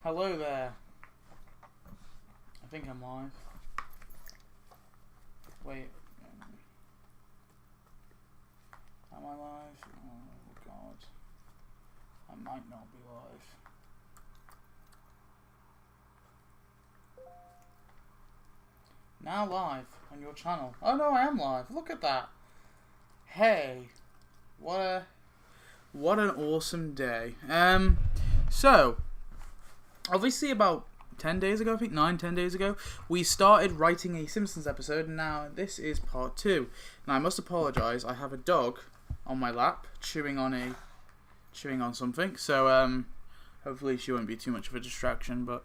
Hello there. I think I'm live. Wait. Am I live? Oh god. I might not be live. Now live on your channel. Oh no, I am live. Look at that. Hey. What an awesome day. So obviously about 10 days ago, I think 10 days ago, we started writing a Simpsons episode, and now this is part 2. Now I must apologise, I have a dog on my lap chewing on something, so hopefully she won't be too much of a distraction, but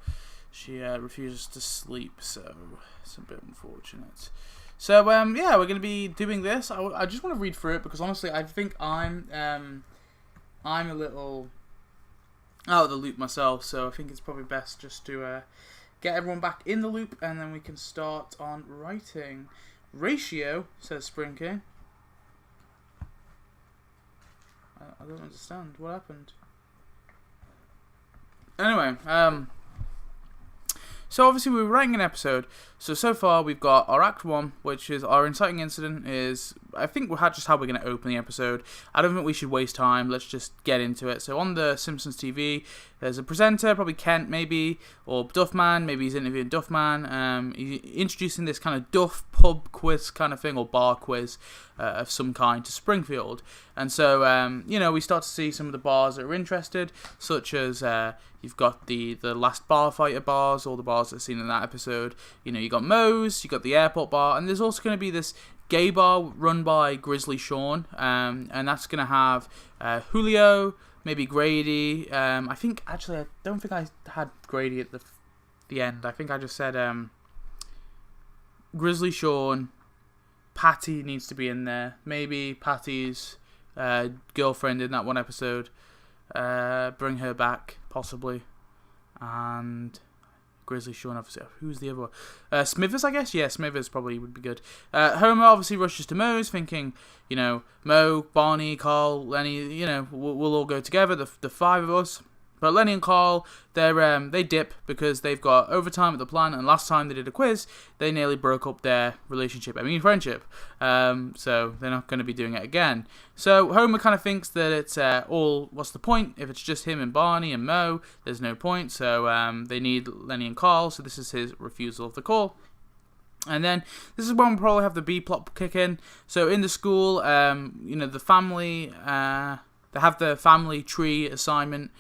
she refuses to sleep, so it's a bit unfortunate. So yeah, we're going to be doing this. I just want to read through it because honestly I think I'm a little out of the loop myself, so I think it's probably best just to get everyone back in the loop, and then we can start on writing. Ratio, says Spring King. I don't understand. What happened? Anyway, so obviously we were writing an episode. So far we've got our Act 1, which is our inciting incident is, I think just how we're going to open the episode. I don't think we should waste time. Let's just get into it. So on the Simpsons TV, there's a presenter, probably Kent maybe, or Duffman. Maybe he's interviewing Duffman. He's introducing this kind of Duff pub quiz kind of thing, or bar quiz of some kind to Springfield. And so, we start to see some of the bars that are interested, such as you've got the last bar fighter bars, all the bars that are seen in that episode. You got Moe's, you got the airport bar, and there's also going to be this gay bar run by Grizzly Sean, and that's going to have Julio, maybe Grady. I don't think I had Grady at the end. I think I just said Grizzly Sean. Patty needs to be in there. Maybe Patty's girlfriend in that one episode. Bring her back, possibly. And Grizzly Sean, obviously. Who's the other one? Smithers, I guess? Yeah, Smithers probably would be good. Homer obviously rushes to Moe's, thinking, Moe, Barney, Carl, Lenny, we'll all go together, the five of us. But Lenny and Carl, they dip because they've got overtime at the plant, and last time they did a quiz, they nearly broke up their friendship. So they're not going to be doing it again. So Homer kind of thinks that it's what's the point? If it's just him and Barney and Moe, there's no point. So they need Lenny and Carl, so this is his refusal of the call. And then this is when we'll probably have the B-plot kick in. So in the school, the family, they have the family tree assignment.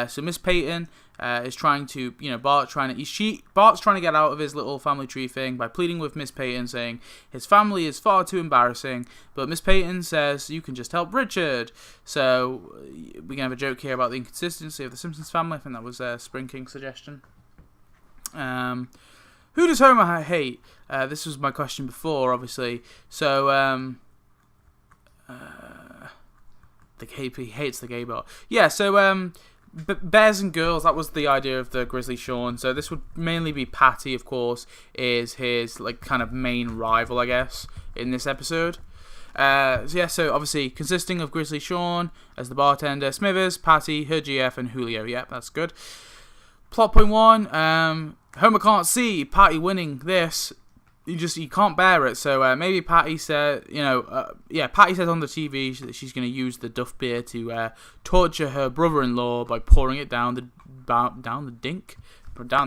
So Miss Peyton is trying to, Bart's trying to get out of his little family tree thing by pleading with Miss Peyton, saying his family is far too embarrassing. But Miss Peyton says you can just help Richard. So we can have a joke here about the inconsistency of the Simpsons family. I think that was Spring King's suggestion. Who does Homer hate? This was my question before, obviously. So he hates the gay bar. Yeah. So Bears and girls, that was the idea of the Grizzly Sean. So this would mainly be Patty, of course, is his kind of main rival, I guess, in this episode. So obviously consisting of Grizzly Sean as the bartender, Smithers, Patty, her GF, and Julio. Yep, that's good. Plot point 1, Homer can't see Patty winning this. He can't bear it, so maybe Patty said, Patty says on the TV that she's going to use the Duff beer to torture her brother-in-law by pouring it down the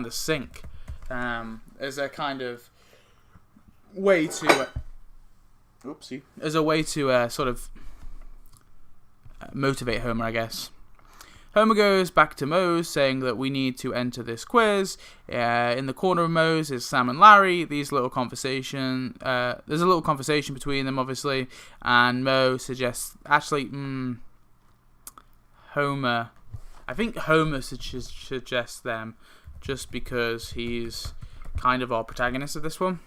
sink, as a kind of way to, sort of motivate Homer, I guess. Homer goes back to Moe's, saying that we need to enter this quiz. In the corner of Moe's is Sam and Larry. There's a little conversation between them, obviously. And Moe suggests, Homer. I think Homer suggests them, just because he's kind of our protagonist of this one.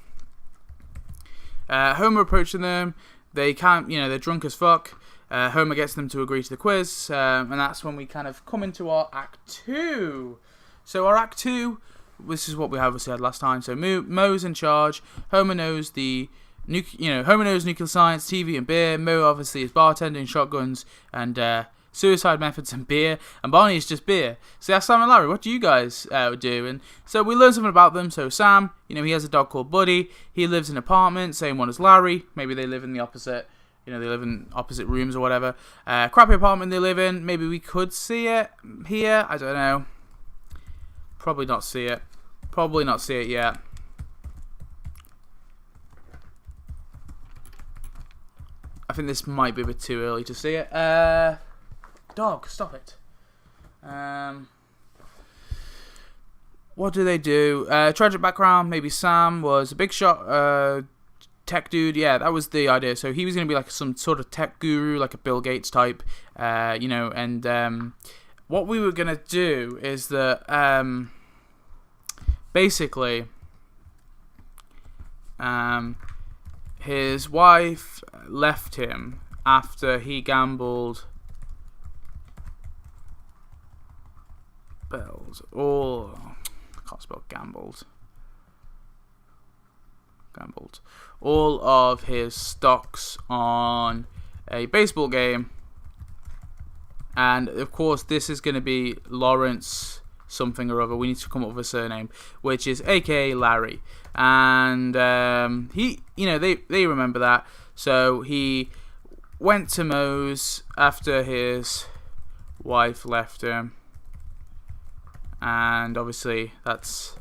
Homer approaching them. They can't, they're drunk as fuck. Homer gets them to agree to the quiz, and that's when we kind of come into our Act 2. So our Act 2, this is what we obviously had last time. So Moe's in charge. Homer knows nuclear science, TV, and beer. Moe obviously is bartending, shotguns, and suicide methods, and beer. And Barney is just beer. So that's Sam and Larry. What do you guys do? And so we learn something about them. So Sam, he has a dog called Buddy. He lives in an apartment, same one as Larry. Maybe they live in the opposite. They live in opposite rooms or whatever. Crappy apartment they live in. Maybe we could see it here. I don't know. Probably not see it. Probably not see it yet. I think this might be a bit too early to see it. Dog, stop it. What do they do? Tragic background. Maybe Sam was a big shot tech dude. Yeah, that was the idea. So he was going to be like some sort of tech guru, like a Bill Gates type. And what we were going to do is that basically his wife left him after he gambled I can't spell gambled. All of his stocks on a baseball game. And of course this is going to be Lawrence something or other. We need to come up with a surname, which is aka Larry. And they remember that. So he went to Moe's after his wife left him. And obviously that's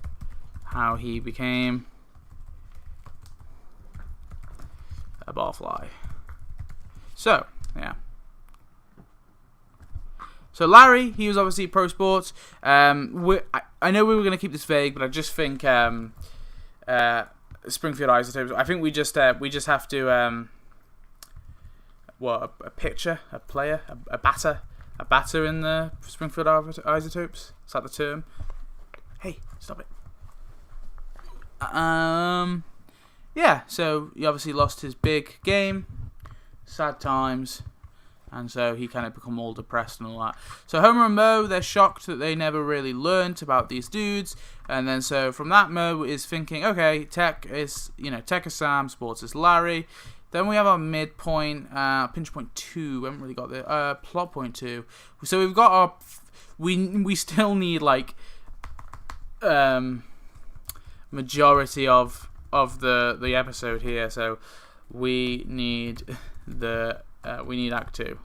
how he became a barfly. So, yeah. So Larry, he was obviously pro sports. I know we were going to keep this vague, but I just think Springfield Isotopes. I think we just have to a pitcher, a player, a batter in the Springfield Isotopes. Is that the term? Hey, stop it. Yeah. So he obviously lost his big game. Sad times. And so he kind of become all depressed and all that. So Homer and Moe, they're shocked that they never really learnt about these dudes. And then so from that, Moe is thinking, okay, tech is Sam, sports is Larry. Then we have our midpoint, pinch point 2. We haven't really got the plot point 2. So we've got our, we still need like majority of the episode here. So we need Act 2.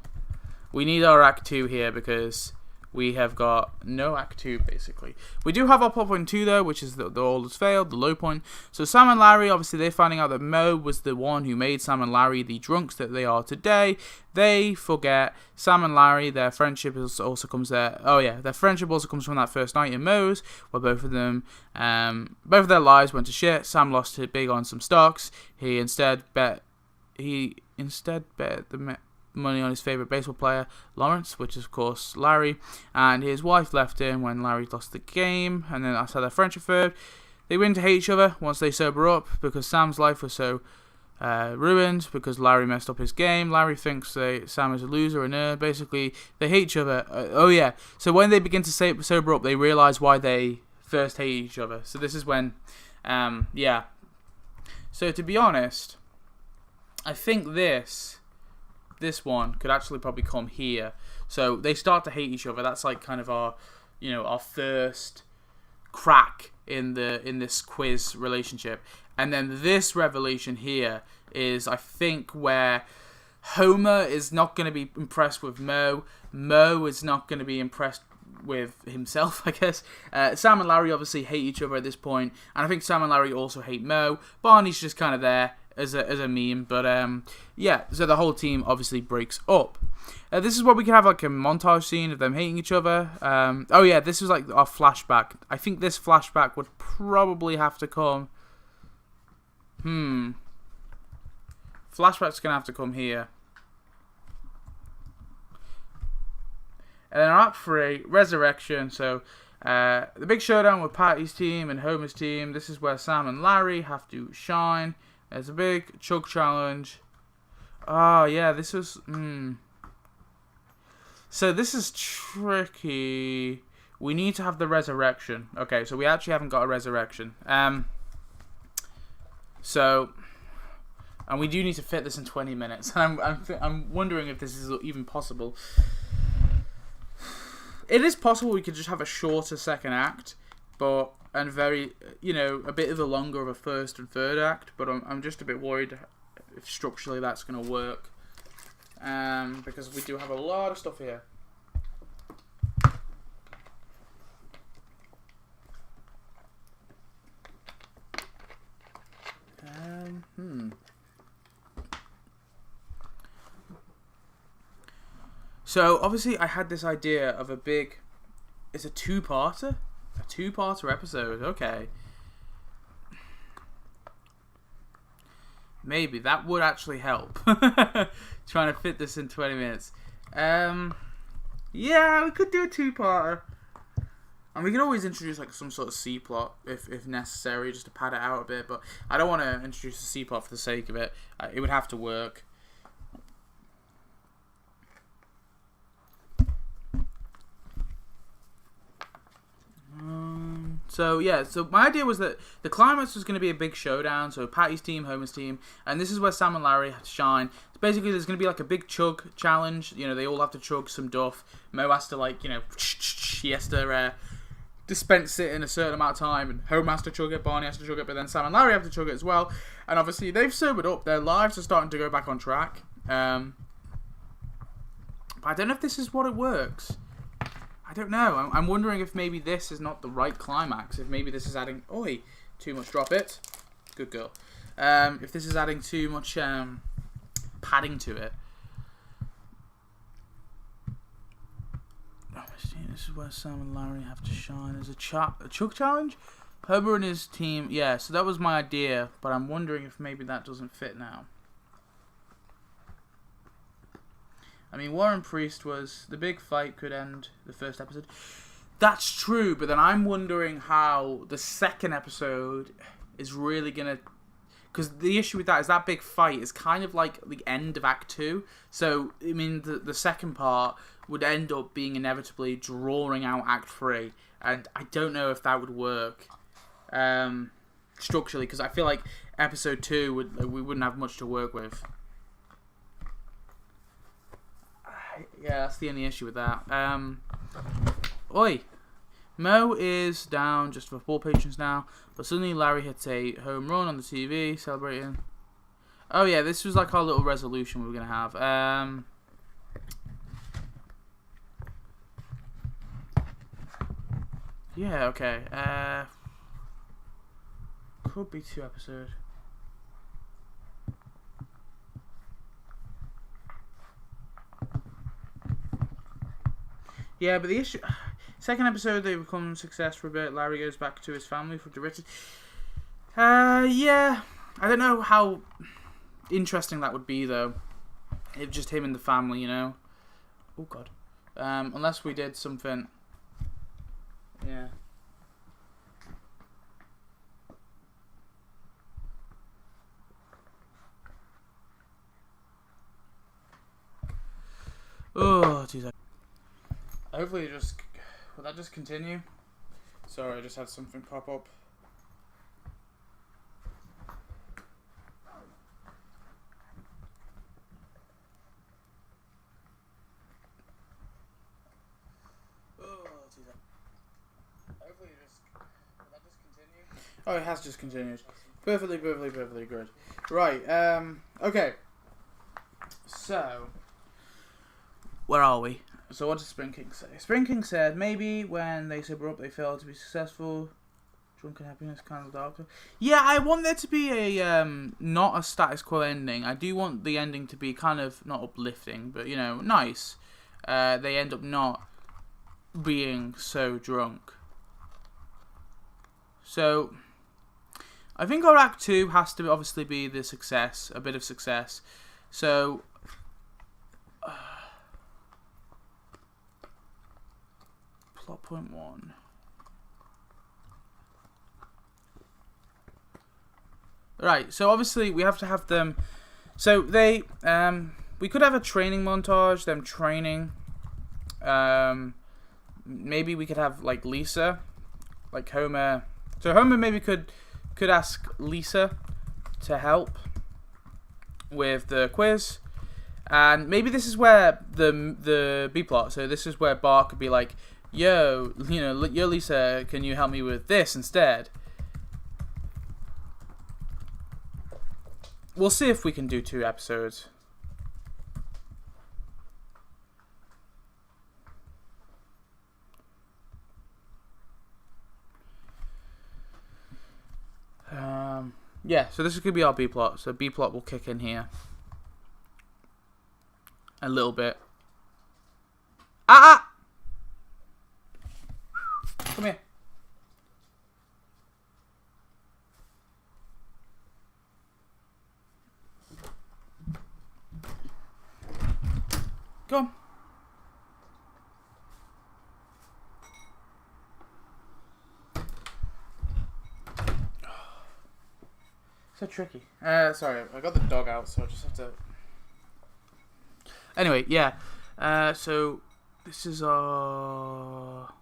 We need our Act 2 here because we have got no Act 2, basically. We do have our plot point 2, though, which is the all has failed, the low point. So Sam and Larry, obviously, they're finding out that Moe was the one who made Sam and Larry the drunks that they are today. They forget Sam and Larry, their friendship also comes there. Oh, yeah, their friendship also comes from that first night in Moe's, where both of their lives went to shit. Sam lost big on some stocks. He instead bet the money on his favourite baseball player, Lawrence, which is of course Larry, and his wife left him when Larry lost the game, and then that's how their friendship failed. They begin to hate each other once they sober up because Sam's life was so ruined because Larry messed up his game. Larry thinks Sam is a loser, a nerd. Basically, they hate each other. So when they begin to sober up, they realise why they first hate each other. So this is when, So to be honest, I think this one could actually probably come here. So they start to hate each other. That's like kind of our first crack in this quiz relationship. And then this revelation here is, I think, where Homer is not going to be impressed with Moe. Moe is not going to be impressed with himself, I guess. Sam and Larry obviously hate each other at this point, and I think Sam and Larry also hate Moe. Barney's just kind of there as a meme, but so the whole team obviously breaks up. This is where we can have like a montage scene of them hating each other. This was like our flashback. I think this flashback would probably have to come. Flashback's gonna have to come here. And then Act 3, Resurrection. So the big showdown with Patty's team and Homer's team. This is where Sam and Larry have to shine. There's a big chug challenge. Oh, yeah, this was... So this is tricky. We need to have the resurrection. Okay, so we actually haven't got a resurrection. And we do need to fit this in 20 minutes. I'm wondering if this is even possible. it is possible we could just have a shorter second act, and very, a bit of a longer of a first and third act. But I'm just a bit worried if structurally that's going to work, because we do have a lot of stuff here. So obviously I had this idea of it's a two-parter episode. Okay, maybe that would actually help. Trying to fit this in 20 minutes. Yeah, we could do a two-parter. And we can always introduce like some sort of C-plot if necessary, just to pad it out a bit. But I don't want to introduce a C-plot for the sake of it. It would have to work. So my idea was that the climax was going to be a big showdown. So Patty's team, Homer's team, and this is where Sam and Larry have to shine. So basically, there's going to be like a big chug challenge. They all have to chug some duff. Mo has to he has to dispense it in a certain amount of time, and Homer has to chug it, Barney has to chug it, but then Sam and Larry have to chug it as well. And obviously, they've sobered up. Their lives are starting to go back on track. But I don't know if this is what it works. I don't know. I'm wondering if maybe this is not the right climax. If maybe this is adding... Oi! Too much. Drop it. Good girl. If this is adding too much padding to it. Oh, this is where Sam and Larry have to shine. There's a chug challenge? Homer and his team... Yeah, so that was my idea. But I'm wondering if maybe that doesn't fit now. I mean, Warren Priest was... The big fight could end the first episode. That's true, but then I'm wondering how the second episode is really going to... Because the issue with that is that big fight is kind of like the end of Act 2. So, I mean, the second part would end up being inevitably drawing out Act 3. And I don't know if that would work structurally, because I feel like Episode 2, we wouldn't have much to work with. Yeah, that's the only issue with that. Oi! Mo is down just for 4 patrons now, but suddenly Larry hits a home run on the TV, celebrating. Oh yeah, this was like our little resolution we were going to have. Yeah, okay. Could be 2 episodes. Yeah, but the issue... Second episode, they become success for a bit. Larry goes back to his family for the riches. Yeah. I don't know how interesting that would be, though. If just him and the family, Oh, God. Unless we did something... Yeah. Oh, jeez. Hopefully it just... Will that just continue? Sorry, I just had something pop up. Oh, geez. Hopefully it just... Will that just continue? Oh, it has just continued. Perfectly good. Right, okay. So... Where are we? So what does Spring King say? Spring King said, maybe when they sober up they fail to be successful. Drunken happiness, kind of dark. Yeah, I want there to be a, not a status quo ending. I do want the ending to be kind of, not uplifting, but, nice. They end up not being so drunk. So, I think our Act 2 has to obviously be the success, a bit of success. So... Plot point 1. Right, so obviously we have to have them. So they, we could have a training montage, them training. Maybe we could have like Lisa, like Homer. So Homer maybe could ask Lisa to help with the quiz. And maybe this is where the B plot. So this is where Bart could be like, yo, yo Lisa, can you help me with this instead? We'll see if we can do 2 episodes. Yeah, so this could be our B plot. So B plot will kick in here a little bit. Ah! Come here. Go on. So tricky. Sorry, I got the dog out, so I just have to... Anyway, yeah. So, this is our...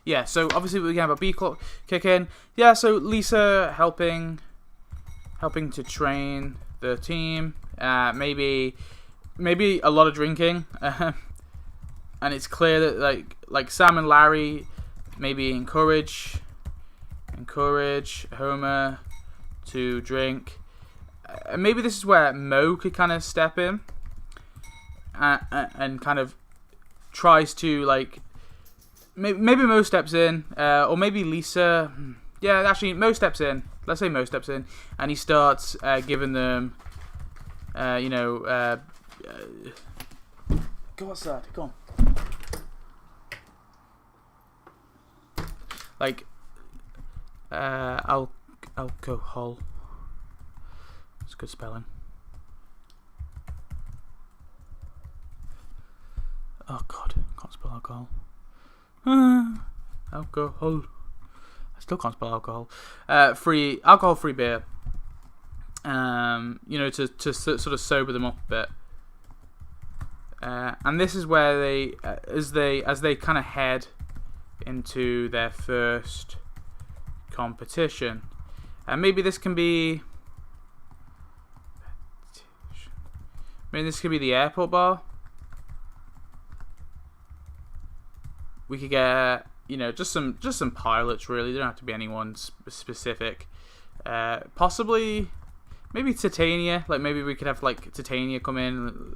Yeah, so obviously we can have a B clock kick in. Yeah, so Lisa helping to train the team. Maybe a lot of drinking. And it's clear that like Sam and Larry maybe encourage Homer to drink. Maybe this is where Mo could kind of step in and kind of tries to like maybe Mo steps in or maybe Lisa. Yeah, actually Mo steps in. Let's say Mo steps in and he starts giving them go outside. Go on. Like alcohol. It's good spelling. Oh god, can't spell alcohol. Alcohol. I still can't spell alcohol. Alcohol-free beer. To sort of sober them up a bit. And this is where they, as they kind of head into their first competition, and maybe this can be, the airport bar. We could get, just some pilots really. They don't have to be anyone specific. Possibly, maybe Titania. Like maybe we could have like Titania come in.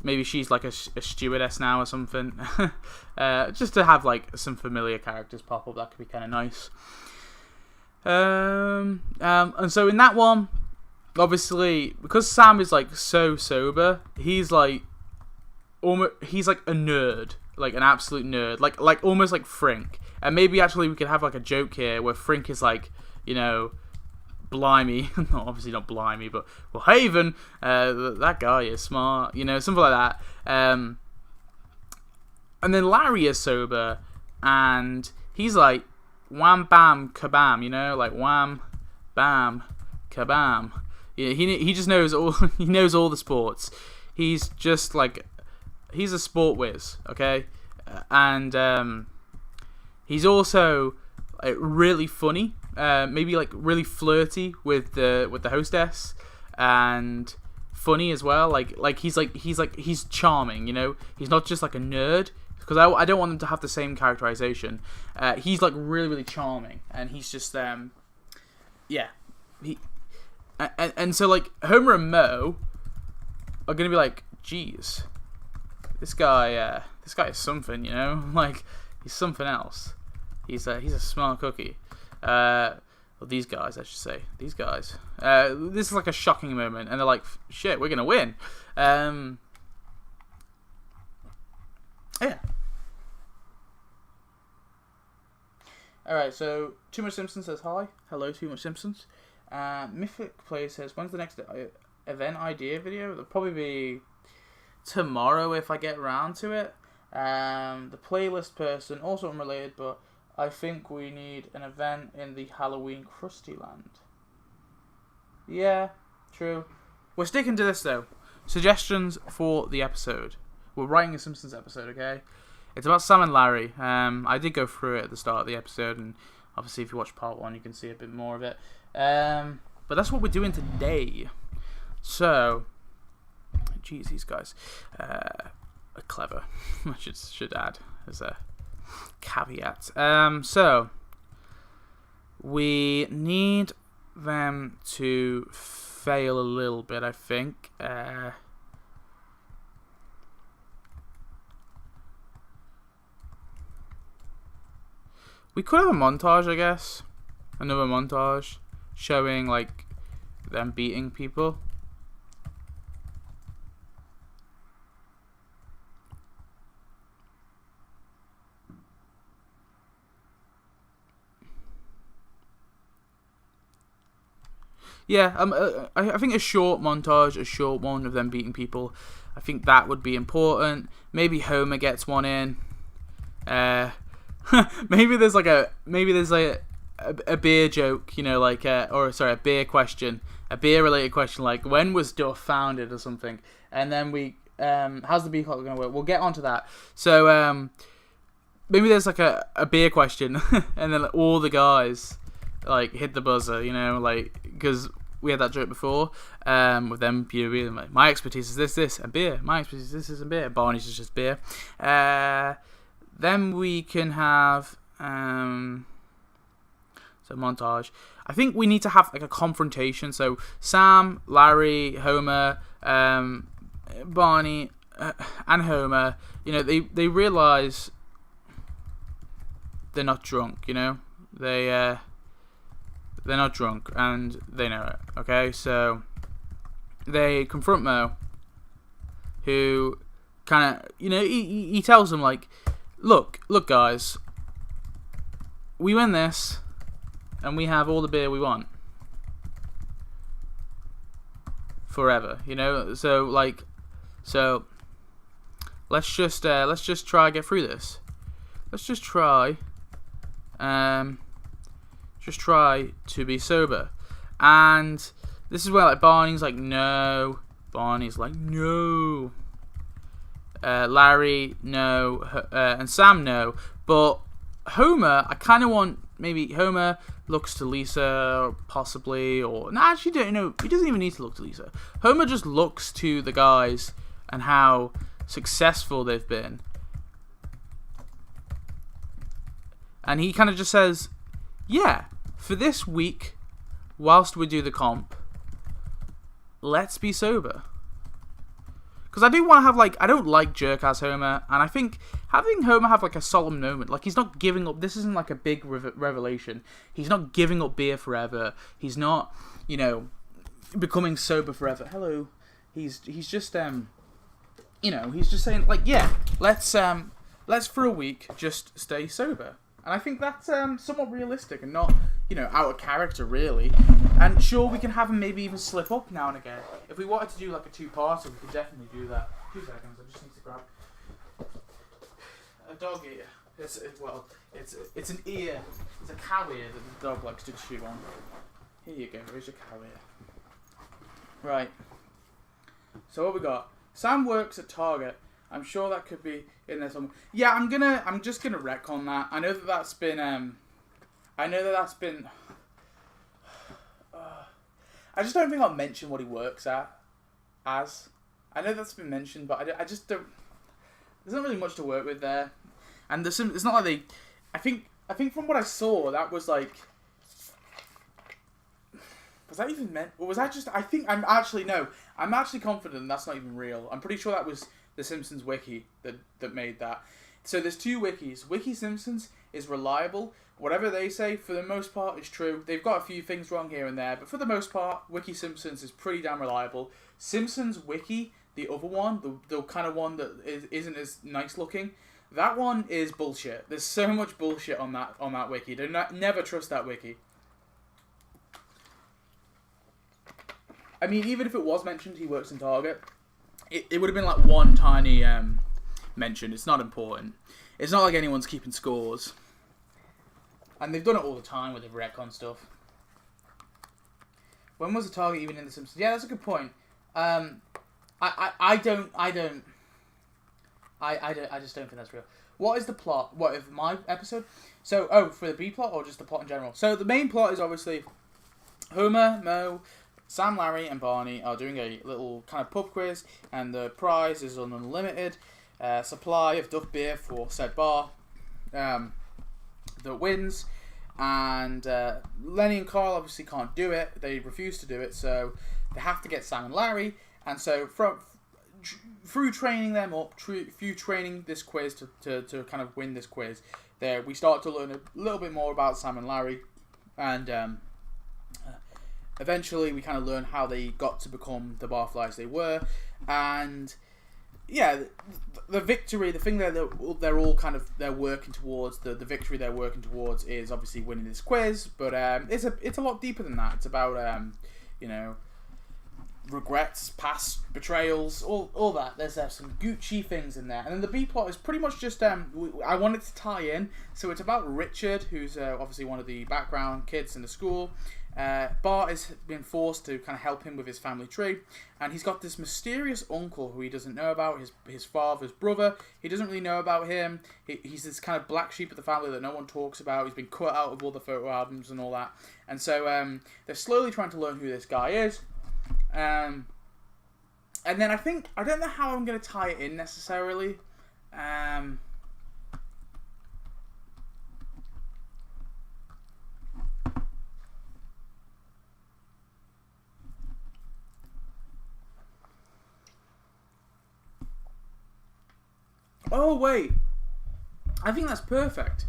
Maybe she's like a stewardess now or something. Just to have like some familiar characters pop up. That could be kind of nice. And so in that one, obviously, because Sam is like so sober, he's like a nerd, like an absolute nerd, like almost like Frink. And maybe actually we could have like a joke here where Frink is like, blimey, obviously not blimey, but well, Haven, that guy is smart, something like that. And then Larry is sober, and he's like wham bam kabam, like wham bam kabam. He just knows all. He knows all the sports. He's just like he's a sport whiz, okay, and he's also really funny. Maybe like really flirty with the hostess, and funny as well. Like he's charming. He's not just like a nerd, because I don't want him to have the same characterization. He's like really really charming, and he's just and so like Homer and Mo are gonna be like, geez, this guy is something, like he's something else. He's a smart cookie. Well, these guys, I should say. These guys. This is like a shocking moment, and they're like, shit, we're gonna win. Yeah. Alright, so Too Much Simpsons says hi. Hello, Too Much Simpsons. Mythic Play says, when's the next event idea video? It'll probably be tomorrow if I get around to it. The playlist person, also unrelated, but I think we need an event in the Halloween Krusty Land. Yeah, true. We're sticking to this though. Suggestions for the episode. We're writing a Simpsons episode, okay? It's about Sam and Larry. I did go through it at the start of the episode, and obviously if you watch part 1 you can see a bit more of it. But that's what we're doing today. So, geez, these guys. clever. I should add as a caveat. So we need them to fail a little bit, I think. We could have a montage, I guess. Another montage showing like them beating people. Yeah, I think a short montage, a short one of them beating people. I think that would be important. Maybe Homer gets one in. Maybe there's like a beer joke, you know, like a beer question, a beer related question, like when was Duff founded or something. And then we how's the beer clock going to work? We'll get onto that. So maybe there's like a beer question, and then all the guys like hit the buzzer, you know, like because we had that joke before with them, you know, being like, my expertise is this, and beer. My expertise is this, and beer. Barney's is just beer. Then we can have so montage. I think we need to have like a confrontation. So Sam, Larry, Homer, Barney, and Homer. You know, they realize they're not drunk. You know, they're not drunk, and they know it. Okay, so they confront Mo, who kind of, you know, he tells them like, look, guys, we win this, and we have all the beer we want forever. You know, so let's just try to get through this. Let's just try. Just try to be sober. And this is where like Barney's like, no. Barney's like, no. Larry, no. And Sam, no. But Homer, I kind of want, maybe Homer looks to Lisa, possibly, or... No, actually, don't know. He doesn't even need to look to Lisa. Homer just looks to the guys and how successful they've been. And he kind of just says, yeah, for this week, whilst we do the comp, let's be sober. Because I do want to have, like, I don't like jerk-ass Homer, and I think having Homer have, like, a solemn moment, like, he's not giving up, this isn't, like, a big revelation. He's not giving up beer forever. He's not, you know, becoming sober forever. Hello. He's just, you know, he's just saying, like, yeah, let's for a week just stay sober. And I think that's somewhat realistic and not, you know, out of character, really. And sure, we can have him maybe even slip up now and again. If we wanted to do, like, a two-parter, we could definitely do that. 2 seconds, I just need to grab a dog ear. It's an ear. It's a cow ear that the dog likes to chew on. Here you go, here's your cow ear. Right. So what we got? Sam works at Target. I'm sure that could be in there somewhere. Yeah, I'm just gonna retcon that. I know that's been I just don't think I'll mention what he works as. I know that's been mentioned, but I just don't. There's not really much to work with there, and it's not like they. I think from what I saw, that was like. Was that even meant? Or was that just? I'm actually confident that's not even real. I'm pretty sure that was the Simpsons wiki that made that. So there's 2 wikis. Wiki Simpsons is reliable. Whatever they say, for the most part, is true. They've got a few things wrong here and there, but for the most part, Wiki Simpsons is pretty damn reliable. Simpsons Wiki, the other one, the kind of one that isn't as nice looking, that one is bullshit. There's so much bullshit on that wiki. Never trust that wiki. I mean, even if it was mentioned he works in Target, it would have been like one tiny mention. It's not important. It's not like anyone's keeping scores. And they've done it all the time with the retcon stuff. When was the Target even in The Simpsons? Yeah, that's a good point. I just don't think that's real. What is the plot? What of my episode? So, for the B plot or just the plot in general? So the main plot is obviously Homer, Mo, Sam, Larry, and Barney are doing a little kind of pub quiz, and the prize is unlimited. supply of Duff beer for said bar that wins. And Lenny and Carl obviously can't do it. They refuse to do it, so they have to get Sam and Larry. And so through training them up, through training this quiz to kind of win this quiz, there we start to learn a little bit more about Sam and Larry, and eventually we kind of learn how they got to become the barflies they were. And yeah, the victory, the thing that they're all kind of working towards, the victory they're working towards is obviously winning this quiz. But it's a lot deeper than that. It's about regrets, past betrayals, all that. There's some Gucci things in there, and then the B plot is pretty much just I wanted to tie in. So it's about Richard, who's obviously one of the background kids in the school. Bart has been forced to kind of help him with his family tree, and he's got this mysterious uncle who he doesn't know about, his father's brother. He doesn't really know about him. He's this kind of black sheep of the family that no one talks about. He's been cut out of all the photo albums and all that, and so they're slowly trying to learn who this guy is. And then I don't know how I'm going to tie it in necessarily. Oh wait, I think that's perfect.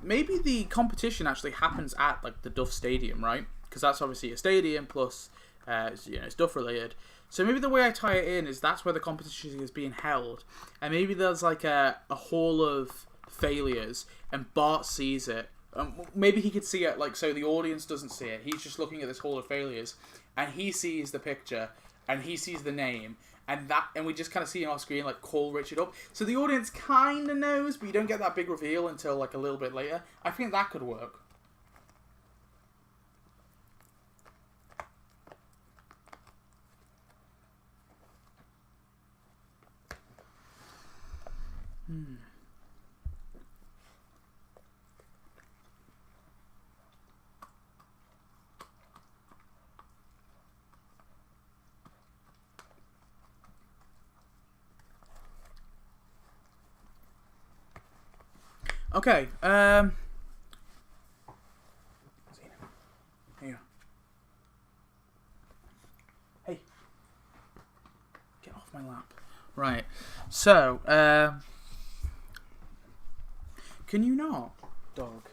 Maybe the competition actually happens at like the Duff Stadium, right? Because that's obviously a stadium plus. It's Duff related. So maybe the way I tie it in is that's where the competition is being held, and maybe there's like a hall of failures, and Bart sees it. Maybe he could see it, like, so the audience doesn't see it. He's just looking at this hall of failures, and he sees the picture, and he sees the name, and we just kind of see on our screen like call Richard up. So the audience kind of knows, but you don't get that big reveal until like a little bit later. I think that could work. Okay, here. Hey. Get off my lap. Right. So, can you not, dog?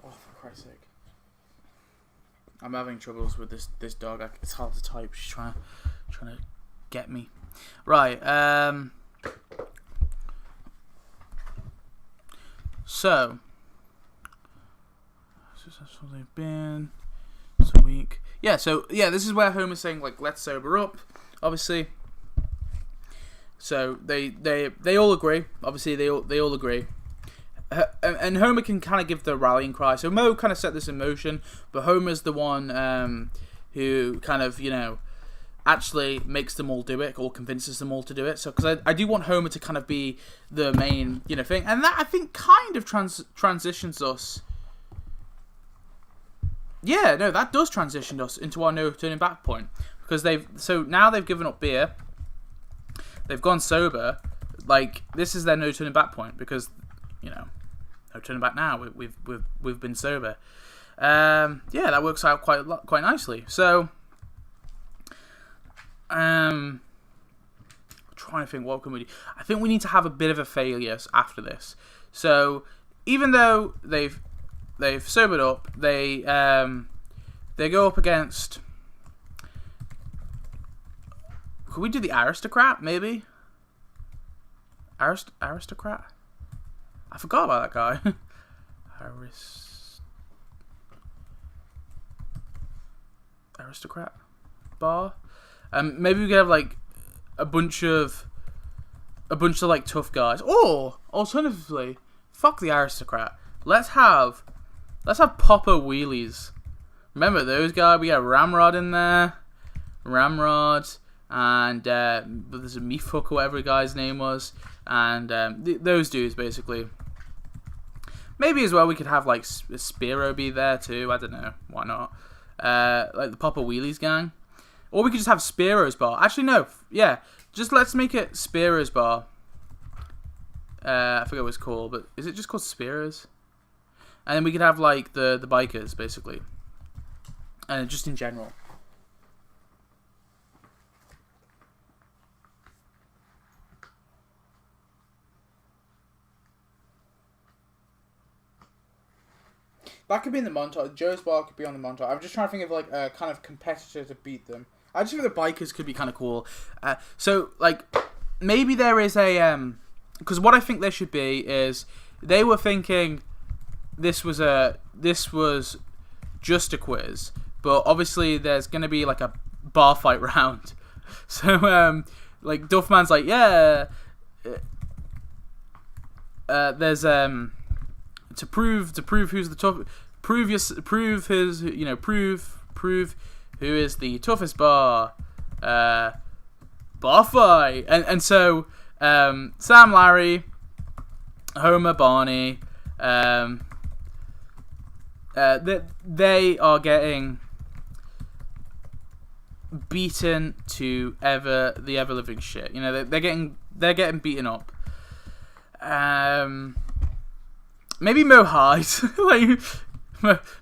Oh, for Christ's sake. I'm having troubles with this dog. It's hard to type. She's trying to get me. Right, so, successful they've been. It's a week. Yeah, so, yeah, this is where Homer's saying, like, let's sober up, obviously. So, they all agree. Obviously, they all agree. And Homer can kind of give the rallying cry. So, Moe kind of set this in motion, but Homer's the one who kind of, actually makes them all do it, or convinces them all to do it. So, because I do want Homer to kind of be the main, thing, and that I think kind of transitions us. Yeah, no, that does transition us into our no turning back point, because now they've given up beer, they've gone sober. Like, this is their no turning back point, because no turning back now. We've been sober. Yeah, that works out quite nicely. So. I'm trying to think, what can we do? I think we need to have a bit of a failure after this. So even though they've sobered up, they go up against. Could we do the aristocrat? Maybe aristocrat. I forgot about that guy. Aristocrat bar. Maybe we could have like a bunch of like tough guys, or alternatively, fuck the aristocrat. Let's have Papa Wheelies. Remember those guys? We got Ramrod in there, and there's a Meathook or whatever the guy's name was, and those dudes basically. Maybe as well we could have like Spiro be there too. I don't know, why not? Like the Papa Wheelies gang. Or we could just have Spiro's bar. Actually, no. Yeah. Just let's make it Spearer's Bar. I forget what it's called, but is it just called Spearer's? And then we could have like the bikers basically, and just in general. That could be in the montage. Joe's Bar could be on the montage. I'm just trying to think of like a kind of competitor to beat them. I just think the bikers could be kind of cool. So like maybe there is a because what I think there should be is they were thinking this was just a quiz, but obviously there's gonna be like a bar fight round. So like Duffman's like yeah, there's to prove who's the tough, prove who is the toughest bar fight, and so Sam, Larry, Homer, Barney, they are getting beaten to the ever living shit. You know, they're getting beaten up. Maybe Mo hides. Like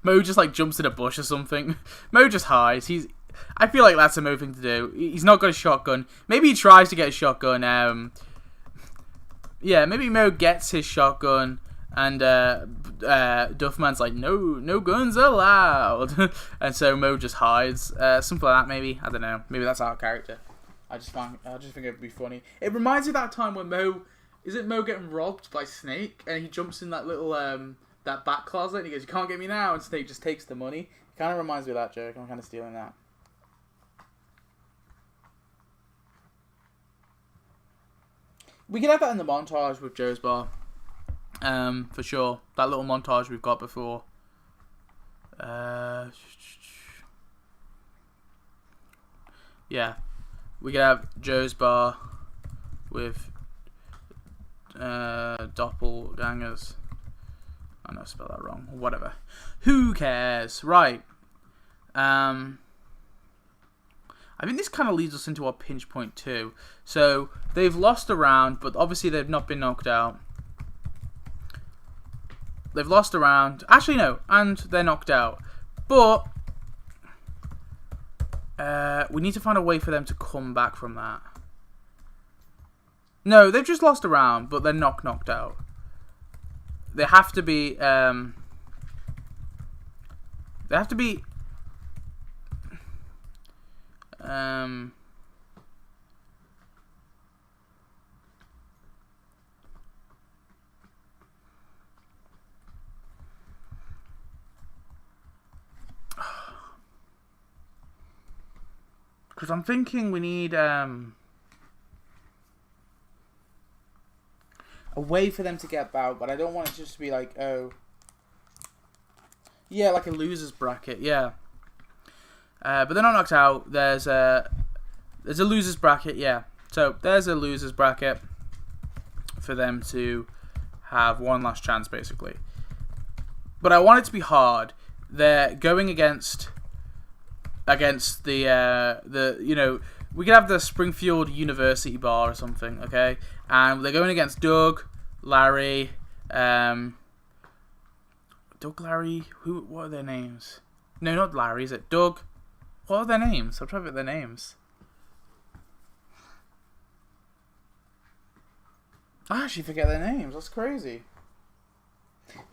Mo just like jumps in a bush or something. Mo just hides. I feel like that's a Mo thing to do. He's not got a shotgun. Maybe he tries to get a shotgun. Yeah, maybe Mo gets his shotgun and Duffman's like, no guns allowed. And so Mo just hides. Something like that maybe. I don't know. Maybe that's our character. I just think it'd be funny. It reminds me of that time when Mo... Is it Mo getting robbed by Snake? And he jumps in that little, that back closet and he goes, you can't get me now. And Snake just takes the money. It kind of reminds me of that joke. I'm kind of stealing that. We could have that in the montage with Joe's Bar. For sure. That little montage we've got before. Yeah. We could have Joe's Bar with doppelgangers. I know I spelled that wrong. Whatever. Who cares? Right. I think this kind of leads us into our pinch point too. So they've lost a round, but obviously they've not been knocked out. They've lost a round. Actually, no, and they're knocked out. But we need to find a way for them to come back from that. No, they've just lost a round, but they're not knocked out. They have to be. They have to be. Because I'm thinking we need a way for them to get out, but I don't want it just to be like, oh, yeah, like a loser's bracket, yeah. But they're not knocked out. There's a loser's bracket, yeah. So there's a loser's bracket for them to have one last chance, basically. But I want it to be hard. They're going against the you know, we could have the Springfield University Bar or something, okay? And they're going against Doug, Larry, Larry. What are their names? No, not Larry. Is it Doug? What are their names? I'm trying to think their names. I actually forget their names. That's crazy.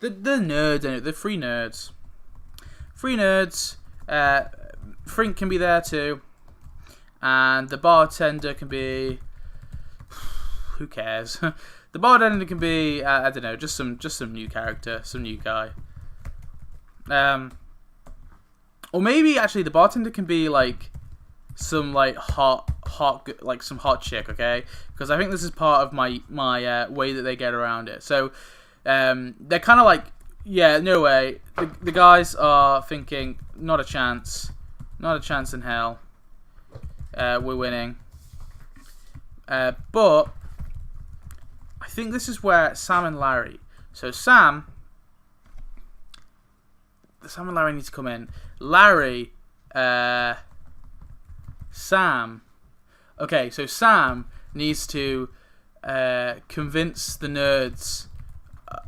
The nerds, anyway. The three nerds. Three nerds. Frink can be there too. And the bartender can be... Who cares? The bartender can be, I don't know, just some new character, some new guy. Or maybe actually the bartender can be like some like hot like some hot chick, okay? Because I think this is part of my way that they get around it. So they're kind of like, yeah, no way. The guys are thinking, not a chance in hell. We're winning. But I think this is where Sam and Larry. So Sam and Larry need to come in. Larry, Sam. Okay, so Sam needs to convince the nerds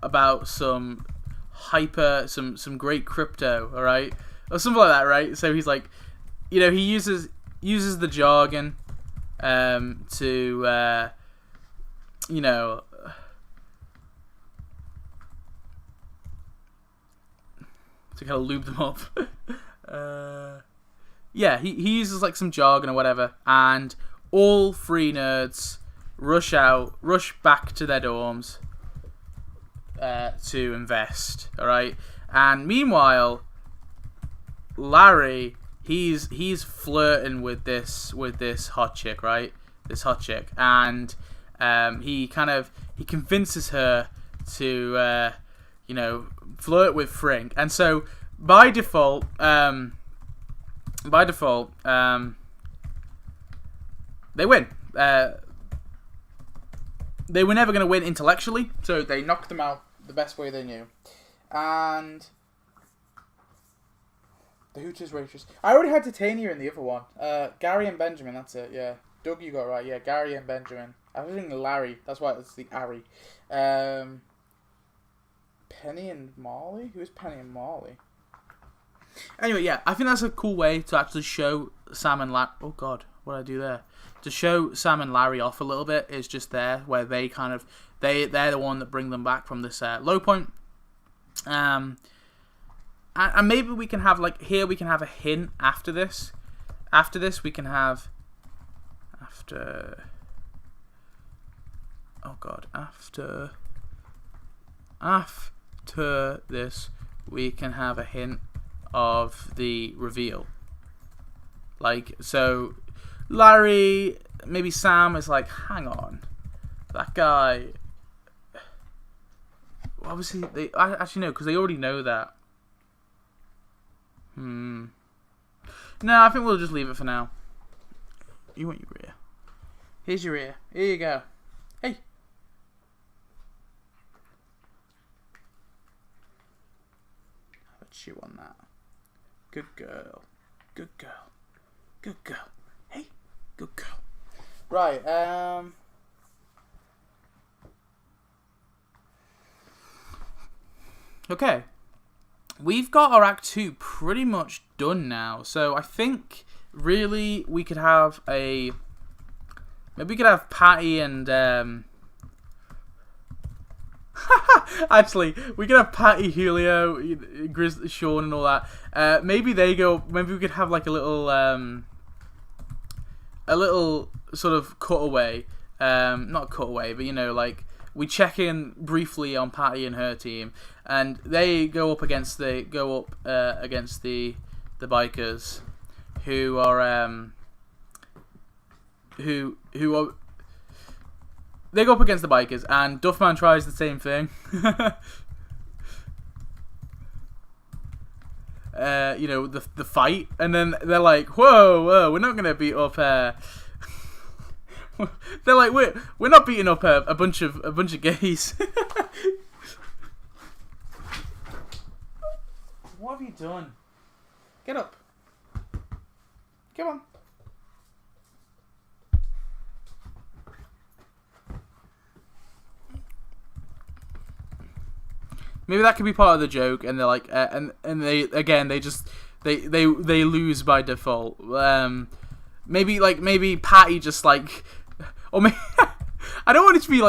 about some great crypto, all right, or something like that, right? So he's like, he uses the jargon to to kind of lube them up. He uses like some jargon or whatever, and all three nerds rush back to their dorms to invest. All right, and meanwhile, Larry, he's flirting with this hot chick, right? This hot chick, and he convinces her to flirt with Frink, and so by default, they win. They were never going to win intellectually, so they knocked them out the best way they knew. And the Hooters waitress. I already had Titania in the other one. Gary and Benjamin, that's it, yeah. Doug, you got it right, yeah. Gary and Benjamin. I was thinking Larry, that's why it's the Ari. Penny and Marley? Who is Penny and Marley? Anyway, yeah, I think that's a cool way to actually show Sam and Larry. Oh God, what did I do there? To show Sam and Larry off a little bit is just there, where they they're the one that bring them back from this low point. And maybe we can have we can have a hint after this. After this, we can have after this, we can have a hint of the reveal. So Larry, maybe Sam is like, hang on, that guy. Obviously, because they already know that. No, I think we'll just leave it for now. You want your ear? Here's your ear. Here you go. Hey. Have a chew on that. Good girl. Good girl. Good girl. Hey. Good girl. Right, okay. We've got our Act 2 pretty much done now. So I think really we could have maybe we could have Patty and actually we could have Patty, Julio, Sean and all that. Maybe we could have like a little sort of cutaway, not cutaway, but we check in briefly on Patty and her team, and they go up against the bikers, who are they go up against the bikers, and Duffman tries the same thing. The fight, and then they're like, whoa, we're not gonna beat up. They're like, we're not beating up a bunch of gays. What have you done? Get up. Come on. Maybe that could be part of the joke, and they're like, and they lose by default. Maybe Patty just or maybe I don't want it to be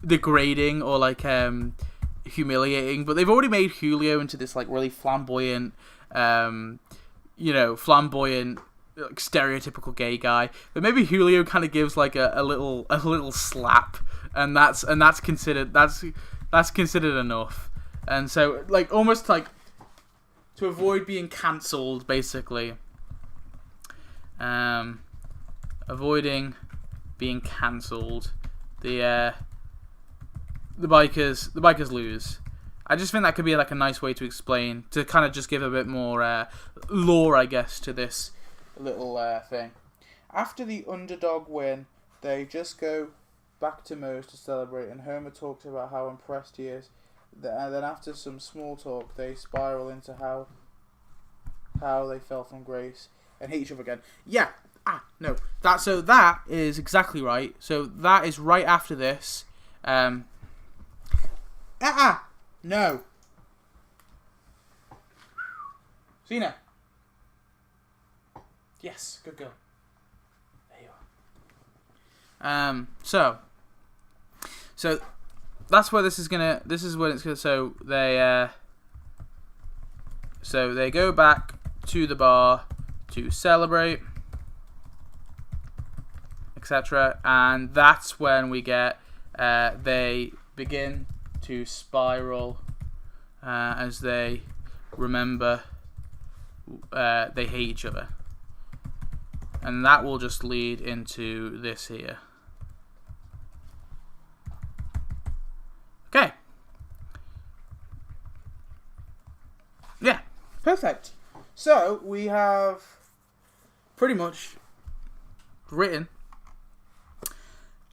degrading or humiliating, but they've already made Julio into this really flamboyant, stereotypical gay guy. But maybe Julio kind of gives a little slap, and that's considered enough. And so almost to avoid being cancelled, basically. Avoiding being cancelled, the bikers lose. I just think that could be a nice way to explain, to kind of just give a bit more lore, I guess, to this little thing. After the underdog win, they just go back to Moe's to celebrate, and Homer talks about how impressed he is. And then after some small talk, they spiral into how they fell from grace and hate each other again. Yeah, No. That is exactly right. So that is right after this. No. Xena. Yes, good girl. There you are. So that's where this is when it's gonna. So they go back to the bar to celebrate, etc. And that's when we get they begin to spiral as they remember they hate each other, and that will just lead into this here. Okay. Yeah, perfect. So we have pretty much written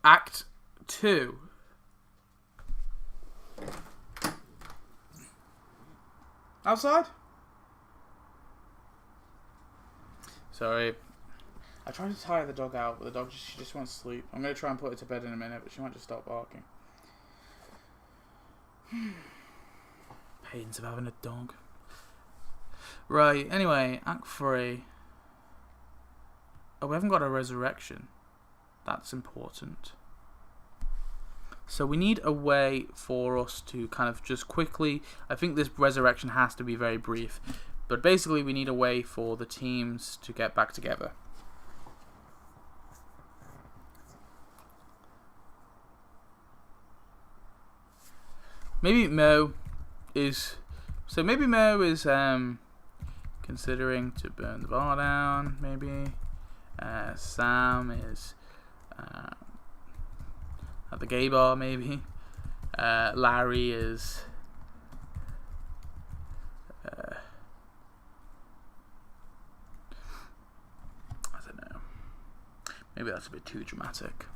Act 2. Outside? Sorry. I tried to tire the dog out, but the dog she just wants to sleep. I'm going to try and put her to bed in a minute, but she might just stop barking. Pains of having a dog. Right, anyway, Act 3. Oh, we haven't got a resurrection. That's important. So we need a way for us to kind of just quickly... I think this resurrection has to be very brief. But basically we need a way for the teams to get back together. Maybe Mo is considering to burn the bar down. Maybe Sam is at the gay bar. Maybe Larry is I don't know. Maybe that's a bit too dramatic.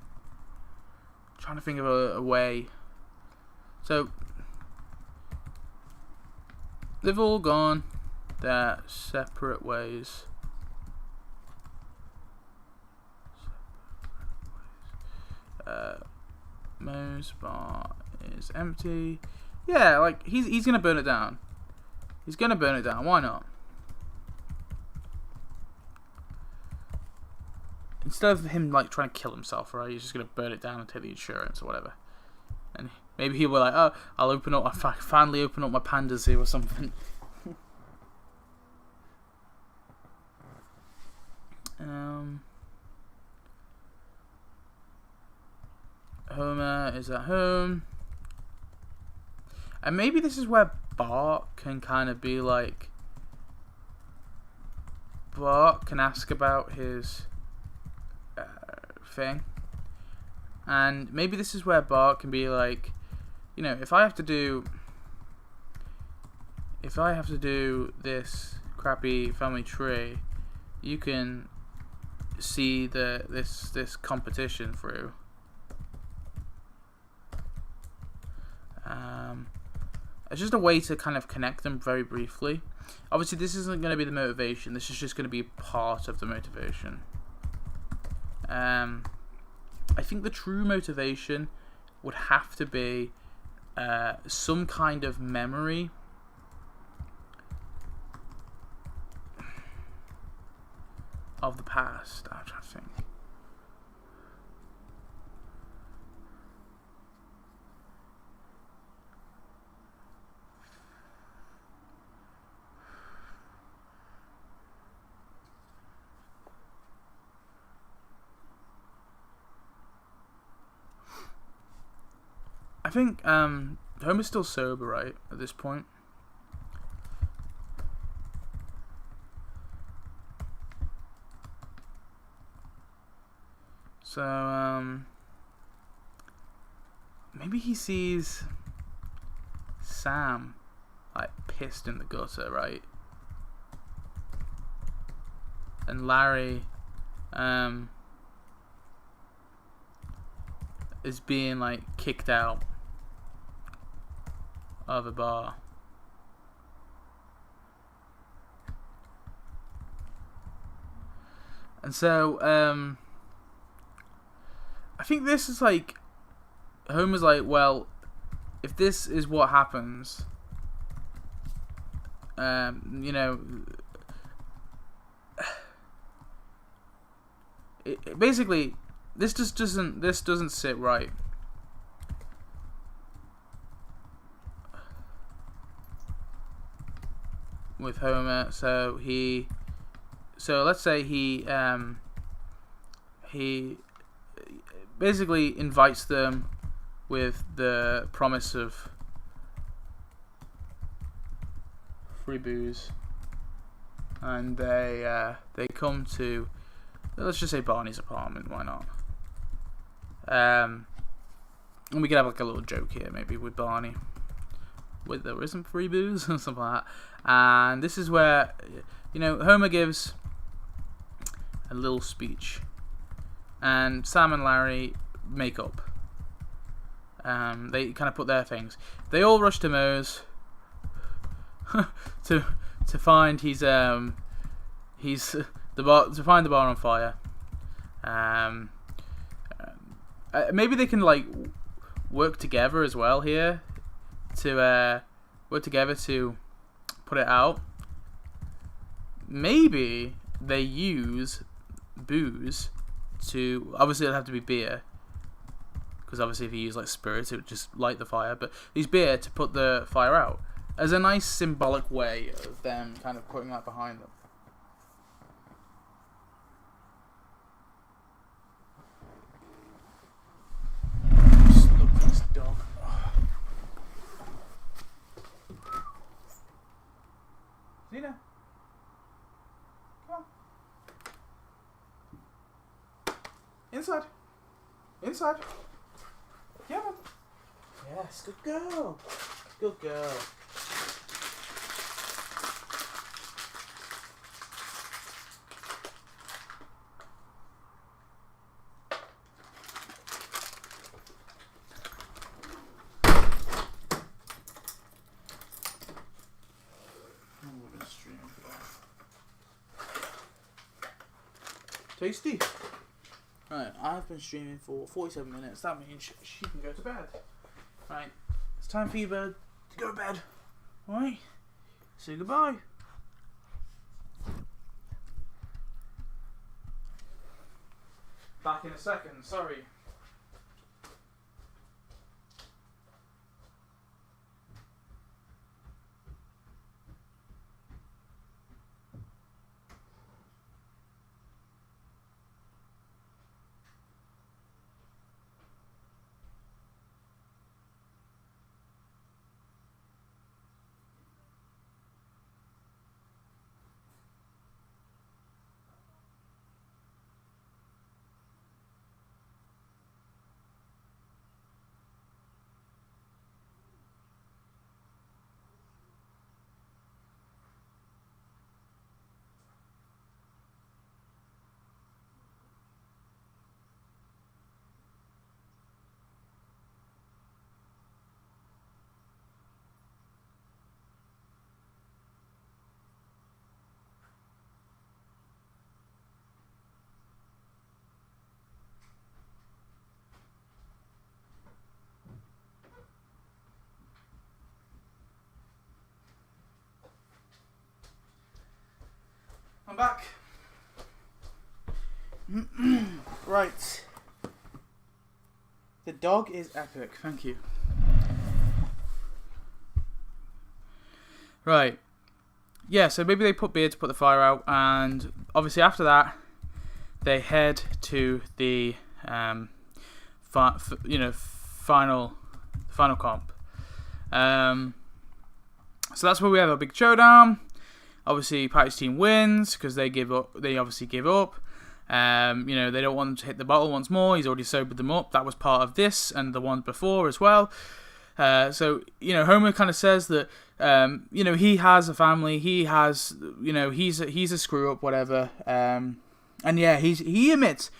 I'm trying to think of a way. So they've all gone their separate ways. Mo's bar is empty. Yeah, like he's gonna burn it down. He's gonna burn it down. Why not? Instead of him like trying to kill himself, right? He's just gonna burn it down and take the insurance or whatever. And maybe he'll be like, "Oh, I'll finally open up my pandas here or something." Homer is at home, and maybe this is where Bart can kind of be like, Bart can ask about his thing, and maybe this is where Bart can be like, you know, if I have to do this crappy family tree, you can see this competition through. It's just a way to kind of connect them very briefly. Obviously, this isn't going to be the motivation. This is just going to be part of the motivation. I think the true motivation would have to be some kind of memory of the past. I'm trying to think. I think Homer's still sober, right, at this point. So, maybe he sees Sam, like, pissed in the gutter, right? And Larry, is being, like, kicked out of a bar. And so, I think this is like, Homer's like, well, if this is what happens, basically, this just doesn't sit right. With Homer, so let's say he basically invites them with the promise of free booze, and they come to, let's just say, Barney's apartment. Why not? And we could have like a little joke here, maybe with Barney, with there isn't free booze or something like that. And this is where, Homer gives a little speech, and Sam and Larry make up. They kind of put their things. They all rush to Moe's to find to find the bar on fire. Maybe they can like work together as well here to put it out. Maybe they use booze to, obviously it'll have to be beer, because obviously if you use like spirits it would just light the fire, but use beer to put the fire out as a nice symbolic way of them kind of putting that behind them. Just look at this dog. Zena, come on. Inside. Yeah, man. Yes, good girl. Good girl. Tasty. Right, I've been streaming for 47 minutes. That means she can go to bed. Right, it's time for you, bird, to go to bed. Alright, say goodbye. Back in a second, sorry. I'm back. Right. The dog is epic. Thank you. Right. Yeah, so maybe they put beer to put the fire out, and obviously after that, they head to the final comp. So that's where we have a big showdown. Obviously, Patty's team wins because they give up. They obviously give up. They don't want him to hit the bottle once more. He's already sobered them up. That was part of this and the one before as well. So Homer kind of says that he has a family. He has he's a screw up, whatever. And yeah, he admits,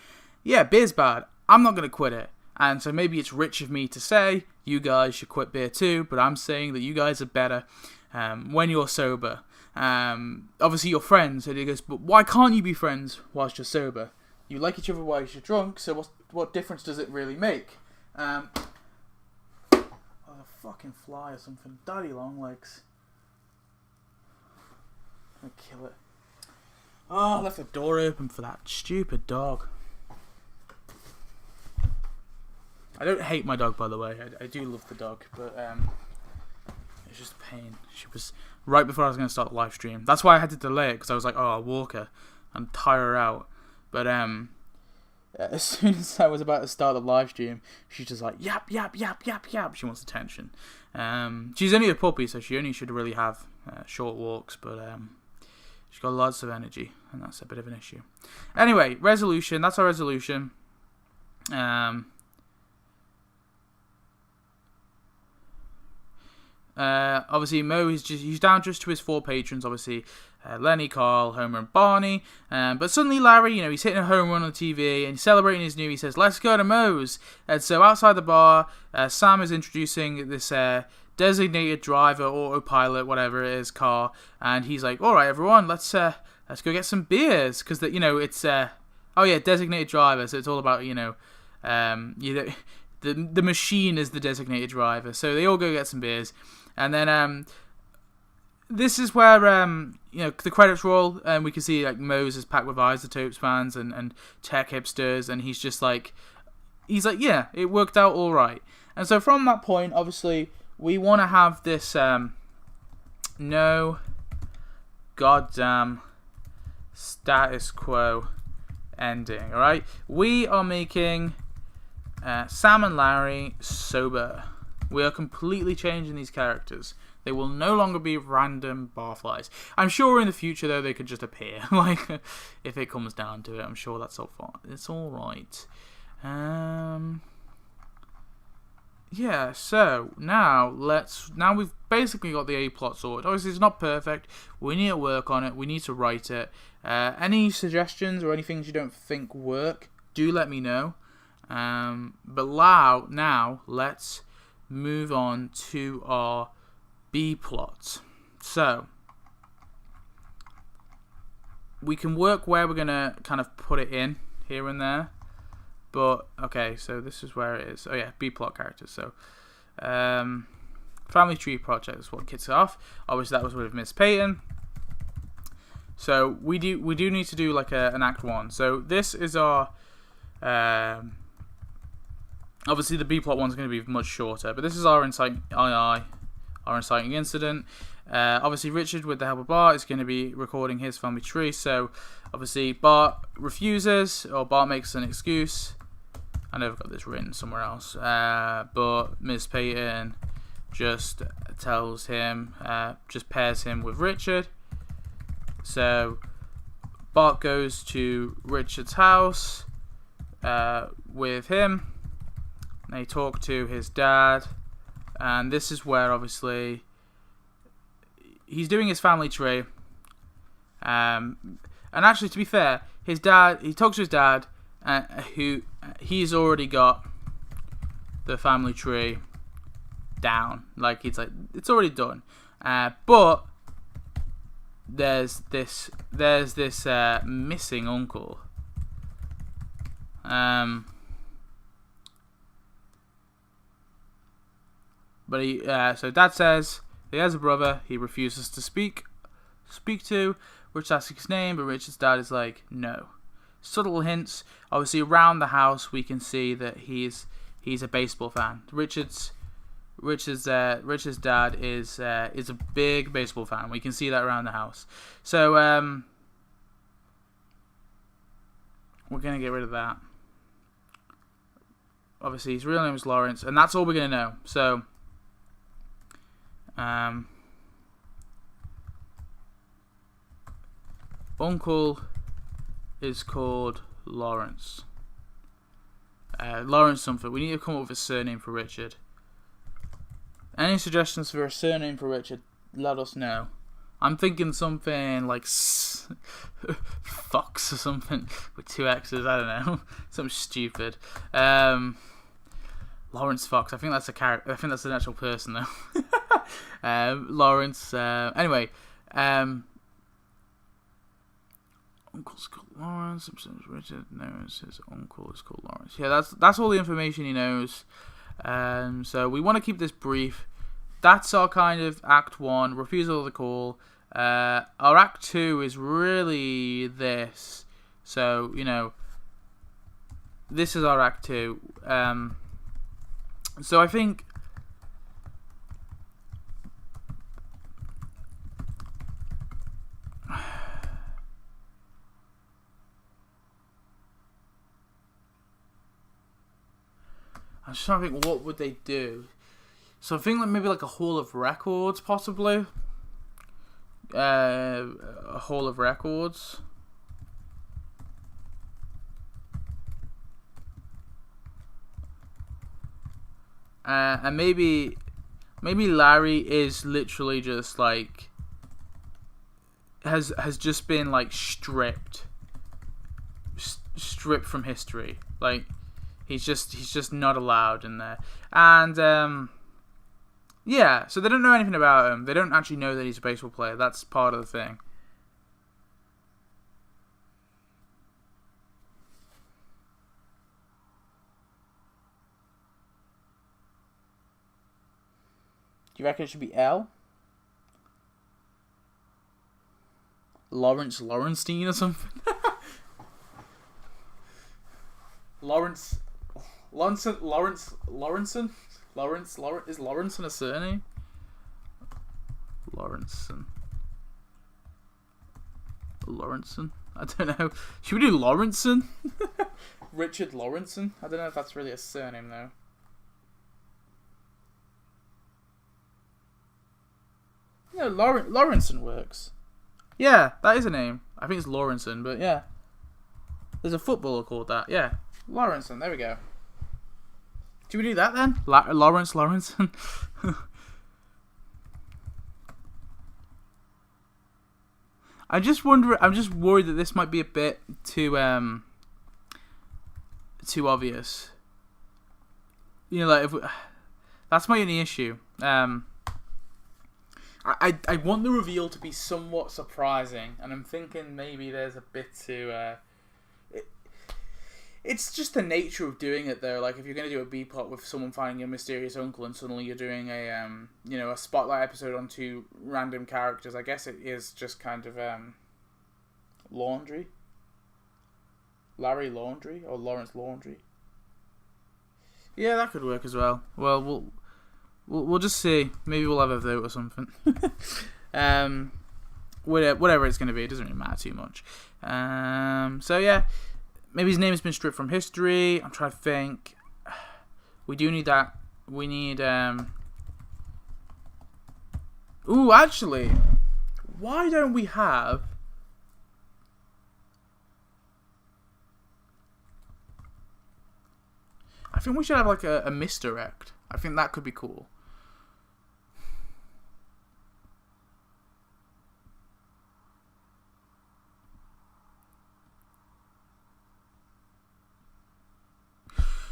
yeah, beer's bad. I'm not gonna quit it. And so maybe it's rich of me to say you guys should quit beer too, but I'm saying that you guys are better when you're sober. Obviously you're friends. And he goes, but why can't you be friends whilst you're sober? You like each other whilst you're drunk, so what difference does it really make? Oh, a fucking fly or something. Daddy long legs. I'm gonna kill it. Oh, I left the door open for that stupid dog. I don't hate my dog, by the way. I do love the dog, but it's just a pain. She was right before I was going to start the live stream. That's why I had to delay it, because I was like, oh, I'll walk her and tire her out. But as soon as I was about to start the live stream, she's just like, yap, yap, yap, yap, yap. She wants attention. She's only a puppy, so she only should really have short walks, but she's got lots of energy, and that's a bit of an issue. Anyway, resolution. That's our resolution. Obviously, Mo he's down just to his 4 patrons. Obviously, Lenny, Carl, Homer, and Barney. But suddenly, Larry, he's hitting a home run on the TV and he's celebrating his new. He says, "Let's go to Mo's." And so outside the bar, Sam is introducing this designated driver, autopilot, whatever it is, car, and he's like, "All right, everyone, let's go get some beers," because it's designated driver. So it's all about the machine is the designated driver. So they all go get some beers. And then this is where the credits roll, and we can see like Mose is packed with Isotopes fans and tech hipsters, and he's like, yeah, it worked out all right. And so from that point, obviously, we want to have this no goddamn status quo ending. All right, we are making Sam and Larry sober. We are completely changing these characters. They will no longer be random barflies. I'm sure in the future, though, they could just appear. Like, if it comes down to it, I'm sure that's all fine. It's all right. Yeah. So now we've basically got the A plot sorted. Obviously, it's not perfect. We need to work on it. We need to write it. Any suggestions or any things you don't think work, do let me know. But now let's move on to our B plot. So we can work where we're gonna kind of put it in here and there. But okay, so this is where it is. Oh yeah, B plot characters. So family tree project is what kicks it off. Obviously that was with Miss Peyton. So we do need to do like an act 1. So this is our obviously the B plot one's going to be much shorter, but this is our inciting incident. Obviously Richard, with the help of Bart, is going to be recording his family tree. So obviously Bart refuses, or Bart makes an excuse. I know I've got this written somewhere else, but Miss Peyton just tells him, just pairs him with Richard. So Bart goes to Richard's house with him. They talk to his dad, and this is where obviously he's doing his family tree. And actually, to be fair, he talks to his dad, who he's already got the family tree down. Like it's already done. But there's this missing uncle. But so Dad says he has a brother he refuses to speak to. Rich asks his name, but Richard's dad is like, no. Subtle hints. Obviously, around the house, we can see that he's a baseball fan. Richard's dad is a big baseball fan. We can see that around the house. So we're gonna get rid of that. Obviously, his real name is Lawrence, and that's all we're gonna know. So. Uncle is called Lawrence. Lawrence something. We need to come up with a surname for Richard. Any suggestions for a surname for Richard? Let us know. I'm thinking something like Fox or something with 2 X's. I don't know. Something stupid. Lawrence Fox. I think that's a character. I think that's an actual person though. Lawrence. Anyway, Uncle's called Lawrence. Simpsons Richard knows his uncle is called Lawrence. Yeah, that's all the information he knows. So we want to keep this brief. That's our kind of Act 1, refusal of the call. Our Act 2 is really this. So, this is our Act 2. So I think... I'm just trying to think, what would they do? So I think maybe like a Hall of Records, possibly. A Hall of Records. And maybe Larry is literally just like has just been like stripped from history. Like he's just not allowed in there. And yeah, so they don't know anything about him. They don't actually know that he's a baseball player. That's part of the thing. Do you reckon it should be L? Lawrence Lawrenstein or something? Lawrence Lawrenson? Is Lawrenson a surname? Lawrenson. I don't know. Should we do Lawrenson? Richard Lawrenson? I don't know if that's really a surname though. No, Lawrenson works. Yeah, that is a name. I think it's Lawrenson, but yeah. There's a footballer called that. Yeah, Lawrenson. There we go. Should we do that then? Lawrence Lawrenson. I'm just worried that this might be a bit too obvious. That's my only issue. I want the reveal to be somewhat surprising, and I'm thinking maybe there's a bit too. It's just the nature of doing it, though. Like if you're gonna do a B plot with someone finding a mysterious uncle, and suddenly you're doing a spotlight episode on two random characters, I guess it is just kind of Laundry, Larry Laundry or Lawrence Laundry. Yeah, that could work as well. Well, we'll just see. Maybe we'll have a vote or something. Whatever it's going to be, it doesn't really matter too much. So yeah, maybe his name has been stripped from history. I'm trying to think. We do need that. We need. Ooh, actually, why don't we have? I think we should have like a misdirect. I think that could be cool.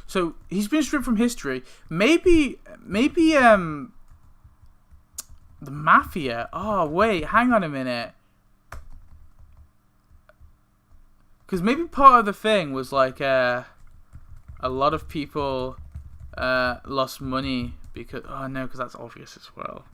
So he's been stripped from history. Maybe the mafia. Oh wait, hang on a minute. Because maybe part of the thing was like a lot of people lost money because because that's obvious as well.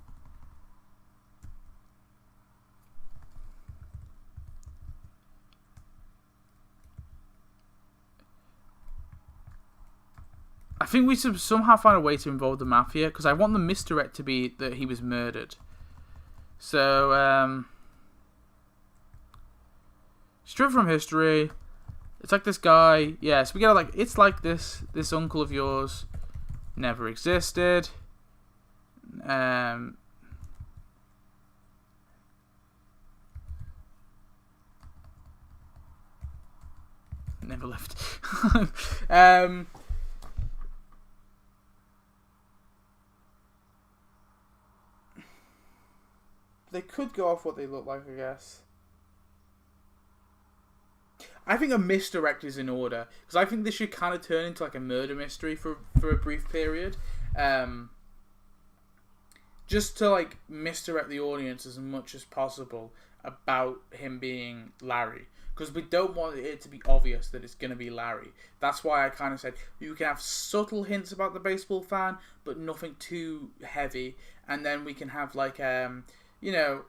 I think we should somehow find a way to involve the mafia, because I want the misdirect to be that he was murdered. So, stripped from history. It's like this guy. Yeah, so we get it's like this uncle of yours never existed. Never left. They could go off what they look like, I guess. I think a misdirect is in order, because I think this should kind of turn into like a murder mystery for a brief period. just to like misdirect the audience as much as possible about him being Larry, because we don't want it to be obvious that it's going to be Larry. That's why I kind of said you can have subtle hints about the baseball fan, but nothing too heavy, and then we can have like you know,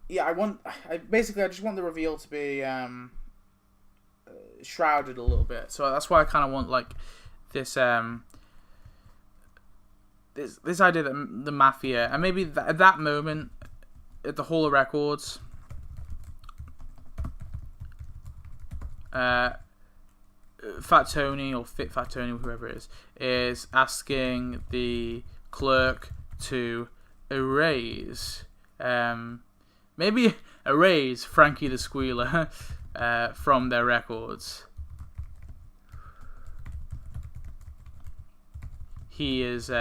yeah, I just want the reveal to be shrouded a little bit. So that's why I kind of want like this this idea that the mafia, and maybe at that moment at the Hall of Records, Fat Tony or Fit Fat Tony, whoever it is asking the clerk to erase Frankie the Squealer from their records. He is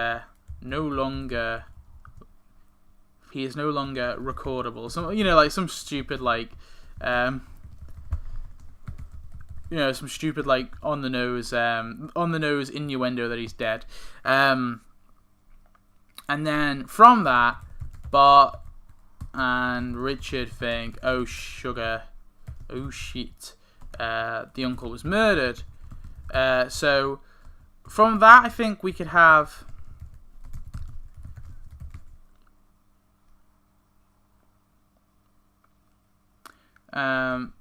no longer recordable. Some like some stupid like some stupid like on the nose innuendo that he's dead. And then from that, Bart and Richard think, oh sugar, oh shit, the uncle was murdered. So from that, I think we could have them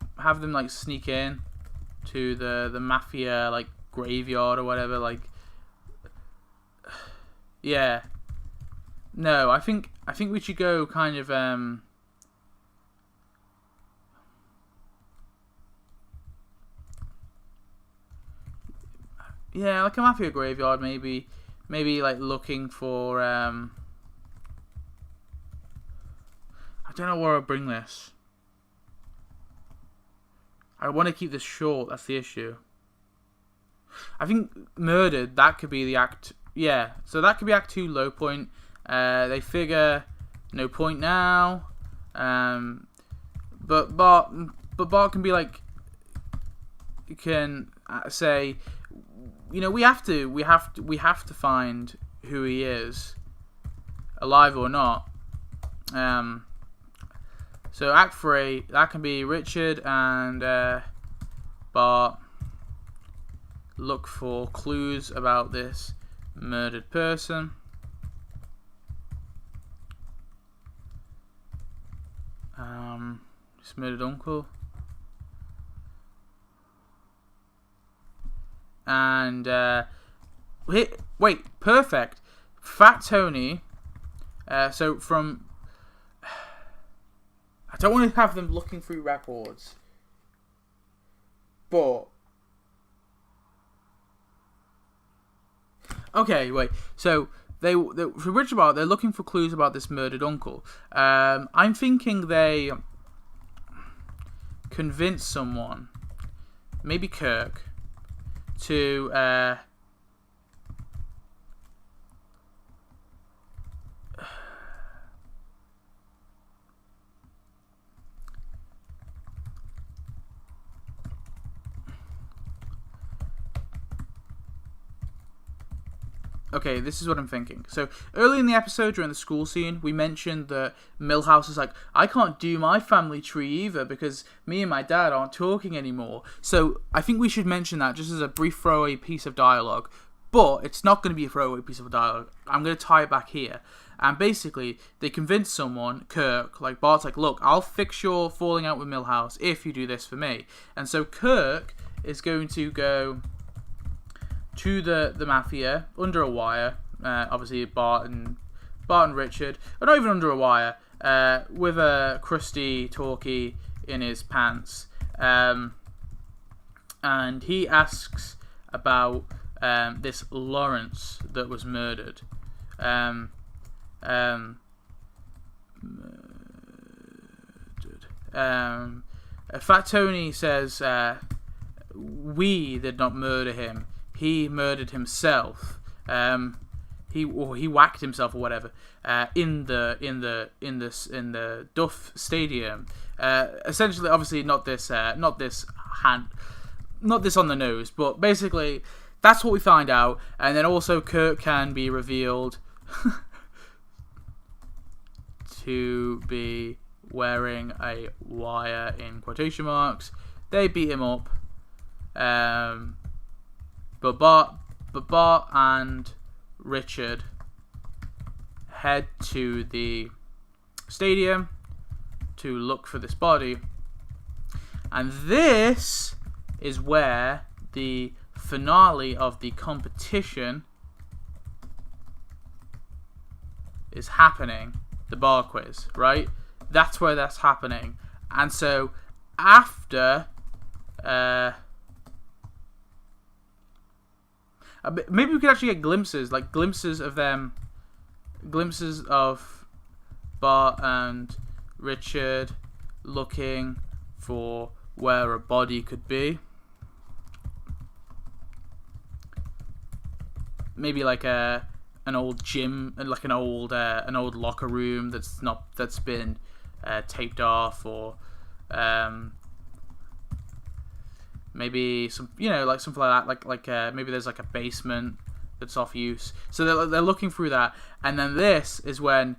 like sneak in to the mafia like graveyard or whatever. Like, yeah, no, I think we should go kind of yeah, like a mafia graveyard, maybe like looking for I don't know where I'll bring this. I want to keep this short, that's the issue. I think murdered, that could be the act. Yeah, so that could be Act 2 low point. They figure no point now. But Bart can be like, you can say, we have to find who he is, alive or not. So Act 3, that can be Richard and Bart look for clues about this murdered person. This murdered uncle. And wait, perfect. Fat Tony. So from, I don't want to have them looking through records, but okay, wait. So for Richard Bart, they're looking for clues about this murdered uncle. I'm thinking they convince someone, maybe Kirk, to okay, this is what I'm thinking. So early in the episode, during the school scene, we mentioned that Milhouse is like, I can't do my family tree either because me and my dad aren't talking anymore. So I think we should mention that just as a brief throwaway piece of dialogue. But it's not going to be a throwaway piece of dialogue. I'm going to tie it back here. And basically, they convince someone, Kirk, like Bart's like, look, I'll fix your falling out with Milhouse if you do this for me. And so Kirk is going to go to the mafia under a wire. Obviously, Bart and Richard, or not even under a wire, with a crusty talkie in his pants, and he asks about this Lawrence that was murdered. Fat Tony says, we did not murder him. He murdered himself. He whacked himself or whatever in the Duff Stadium. Essentially, obviously, not this on the nose, but basically that's what we find out. And then also Kirk can be revealed. to be wearing a wire in quotation marks. They beat him up. But Bart and Richard head to the stadium to look for this body. And this is where the finale of the competition is happening. The bar quiz, right? That's where that's happening. And so after maybe we could actually get glimpses of them, glimpses of Bart and Richard looking for where a body could be. Maybe like an old gym, like an old locker room that's been taped off, or maybe some, like something like that, like maybe there's like a basement that's off use. So they're looking through that, and then this is when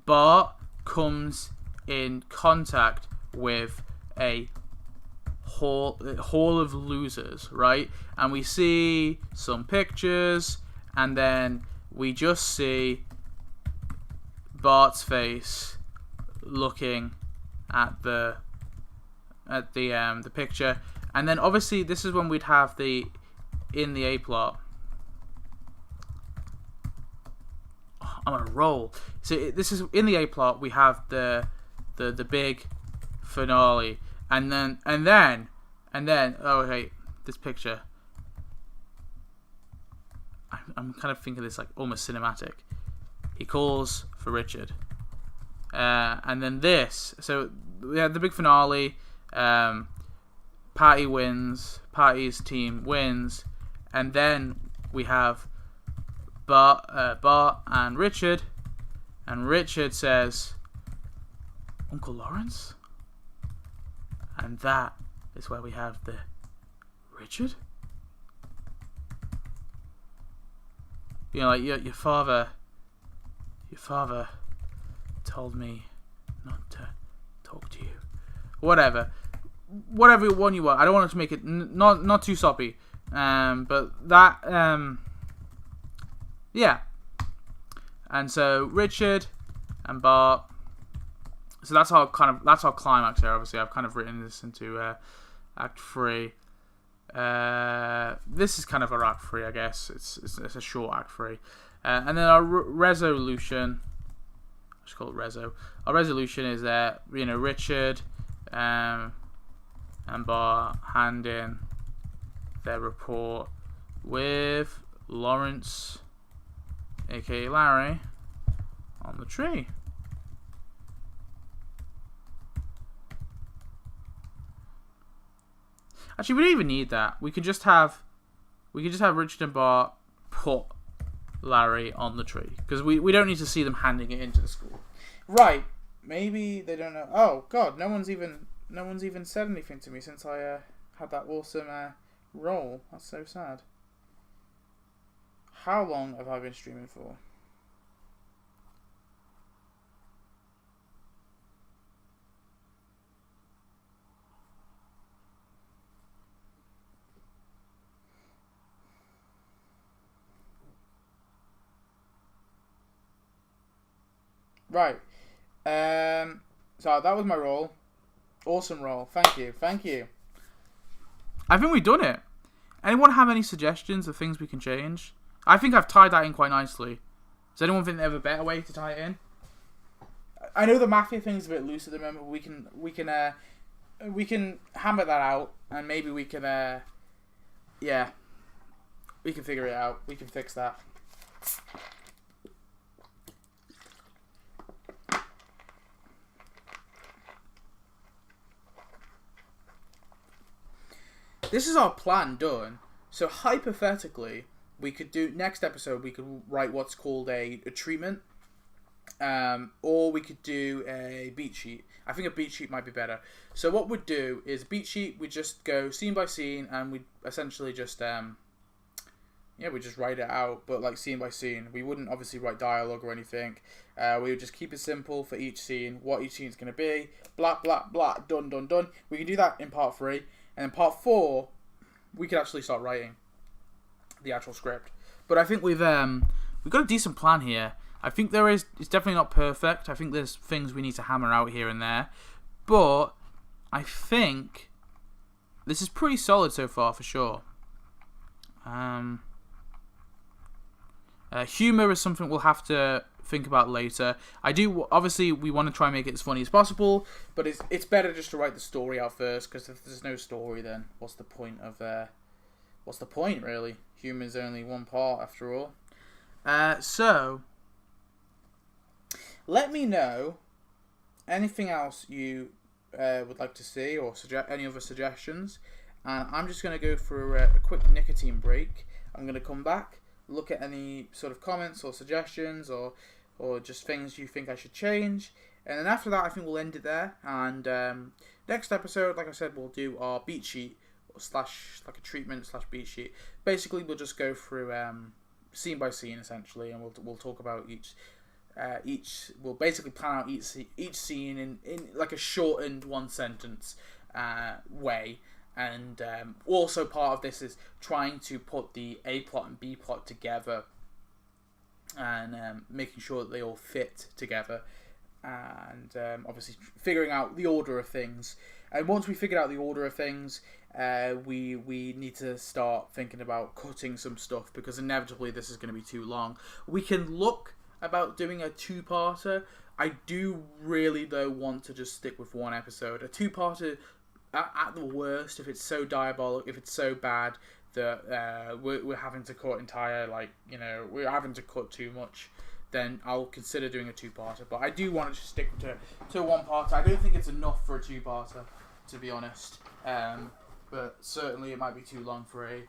Bart comes in contact with a hall of losers, right? And we see some pictures, and then we just see Bart's face looking at the picture, and then obviously this is when we'd have in the A plot. Oh, I'm on a roll. So this is in the A plot. We have the big finale, and then oh wait, this picture. I'm kind of thinking this like almost cinematic. He calls for Richard, and then this. So we have the big finale. Patty wins. Patty's team wins, and then we have Bart and Richard, and Richard says, "Uncle Lawrence," and that is where we have the Richard. Like your father told me not to talk to you. Whatever one you want. I don't want it to make it not too soppy. But that yeah. And so Richard and Bart. So that's our climax here. Obviously, I've kind of written this into Act 3. This is kind of our Act 3, I guess. It's a short Act 3. And then our resolution, I just call it Rezo. Our resolution is that, Richard and Bart hand in their report with Lawrence, aka Larry, on the tree. Actually, we don't even need that. We could just have Richard and Bart put Larry on the tree, because we don't need to see them handing it into the school. Right? Maybe they don't know. Oh God, no one's even said anything to me since I had that awesome roll. That's so sad. How long have I been streaming for? Right. So that was my roll. Awesome roll. Thank you. I think we've done it. Anyone have any suggestions of things we can change? I think I've tied that in quite nicely. Does anyone think they have a better way to tie it in? I know the mafia thing's a bit loose at the moment, but we can hammer that out, and maybe we can we can figure it out. We can fix that. This is our plan done. So hypothetically, we could do next episode. We could write what's called a treatment, or we could do a beat sheet. I think a beat sheet might be better. So what we'd do is beat sheet. We just go scene by scene, and we essentially just yeah, we just write it out, but like scene by scene. We wouldn't obviously write dialogue or anything. We would just keep it simple for each scene, what each scene is going to be. Blah, blah, blah, done, done, done. We can do that in part 3. And in part 4, we could actually start writing the actual script. But I think we've got a decent plan here. I think it's definitely not perfect. I think there's things we need to hammer out here and there. But I think this is pretty solid so far, for sure. Humor is something we'll have to think about later. Obviously, we want to try and make it as funny as possible, but it's better just to write the story out first, because if there's no story, then what's the point, really? Humor's only one part, after all. So, let me know anything else you would like to see, or any other suggestions. And I'm just going to go for a quick nicotine break. I'm going to come back, look at any sort of comments or suggestions, or just things you think I should change. And then after that, I think we'll end it there. And next episode, like I said, we'll do our beat sheet, slash like a treatment slash beat sheet. Basically, we'll just go through scene by scene, essentially, and we'll talk about each. We'll basically plan out each scene in like a shortened one sentence way. And also part of this is trying to put the A plot and B plot together, and making sure that they all fit together, and obviously figuring out the order of things. And once we figured out the order of things, we need to start thinking about cutting some stuff, because inevitably this is going to be too long. We can look about doing a 2-parter. I do really, though, want to just stick with 1 episode. A 2-parter, at the worst, if it's so diabolical, if it's so bad that we're having to cut we're having to cut too much, then I'll consider doing a 2-parter. But I do want to just stick to 1-parter. I don't think it's enough for a 2-parter, to be honest. But certainly it might be too long for a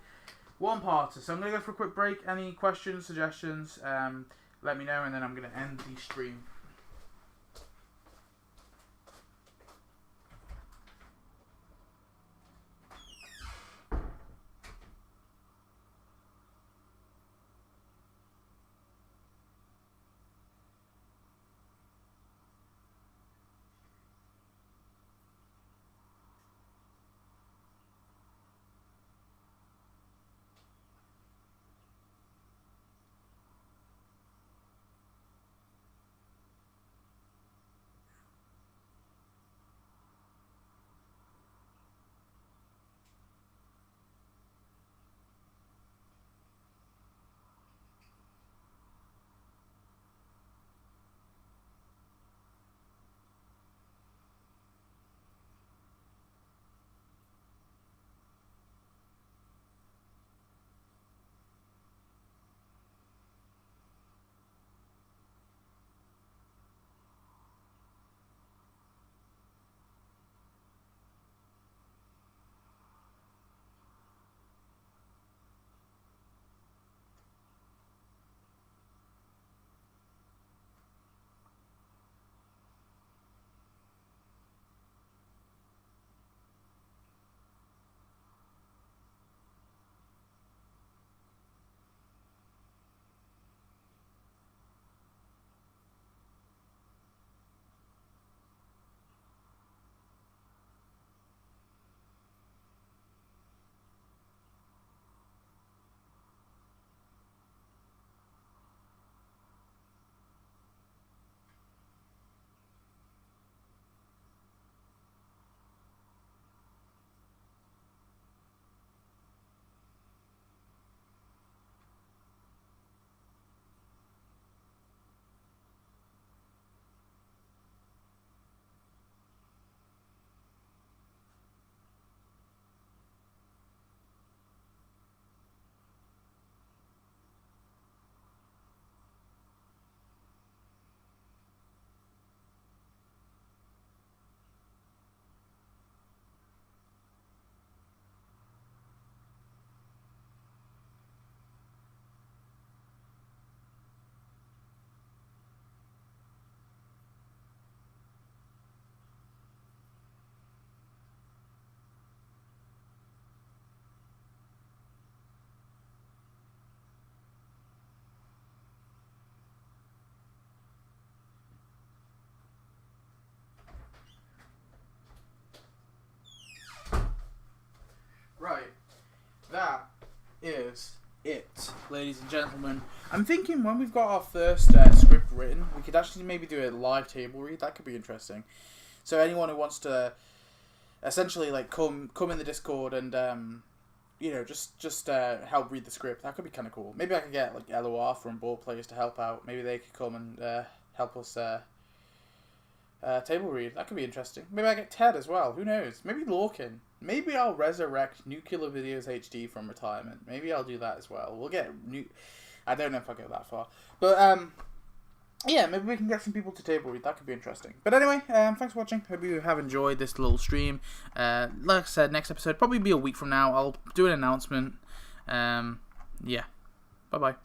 1-parter. So I'm going to go for a quick break. Any questions, suggestions, let me know, and then I'm going to end the stream. ladies and gentlemen. I'm thinking when we've got our first script written, we could actually maybe do a live table read. That could be interesting. So anyone who wants to essentially like come in the Discord and just help read the script, that could be kind of cool. Maybe I could get like LOR from Ball Players to help out. Maybe they could come and help us table read. That could be interesting. Maybe I get Ted as well. Who knows? Maybe Lorcan. Maybe I'll resurrect Nuclear Videos HD from retirement. Maybe I'll do that as well. We'll get I don't know if I'll go that far. But yeah, maybe we can get some people to table read. That could be interesting. But anyway, thanks for watching. Hope you have enjoyed this little stream. Like I said, next episode probably be a week from now. I'll do an announcement. Yeah. Bye-bye.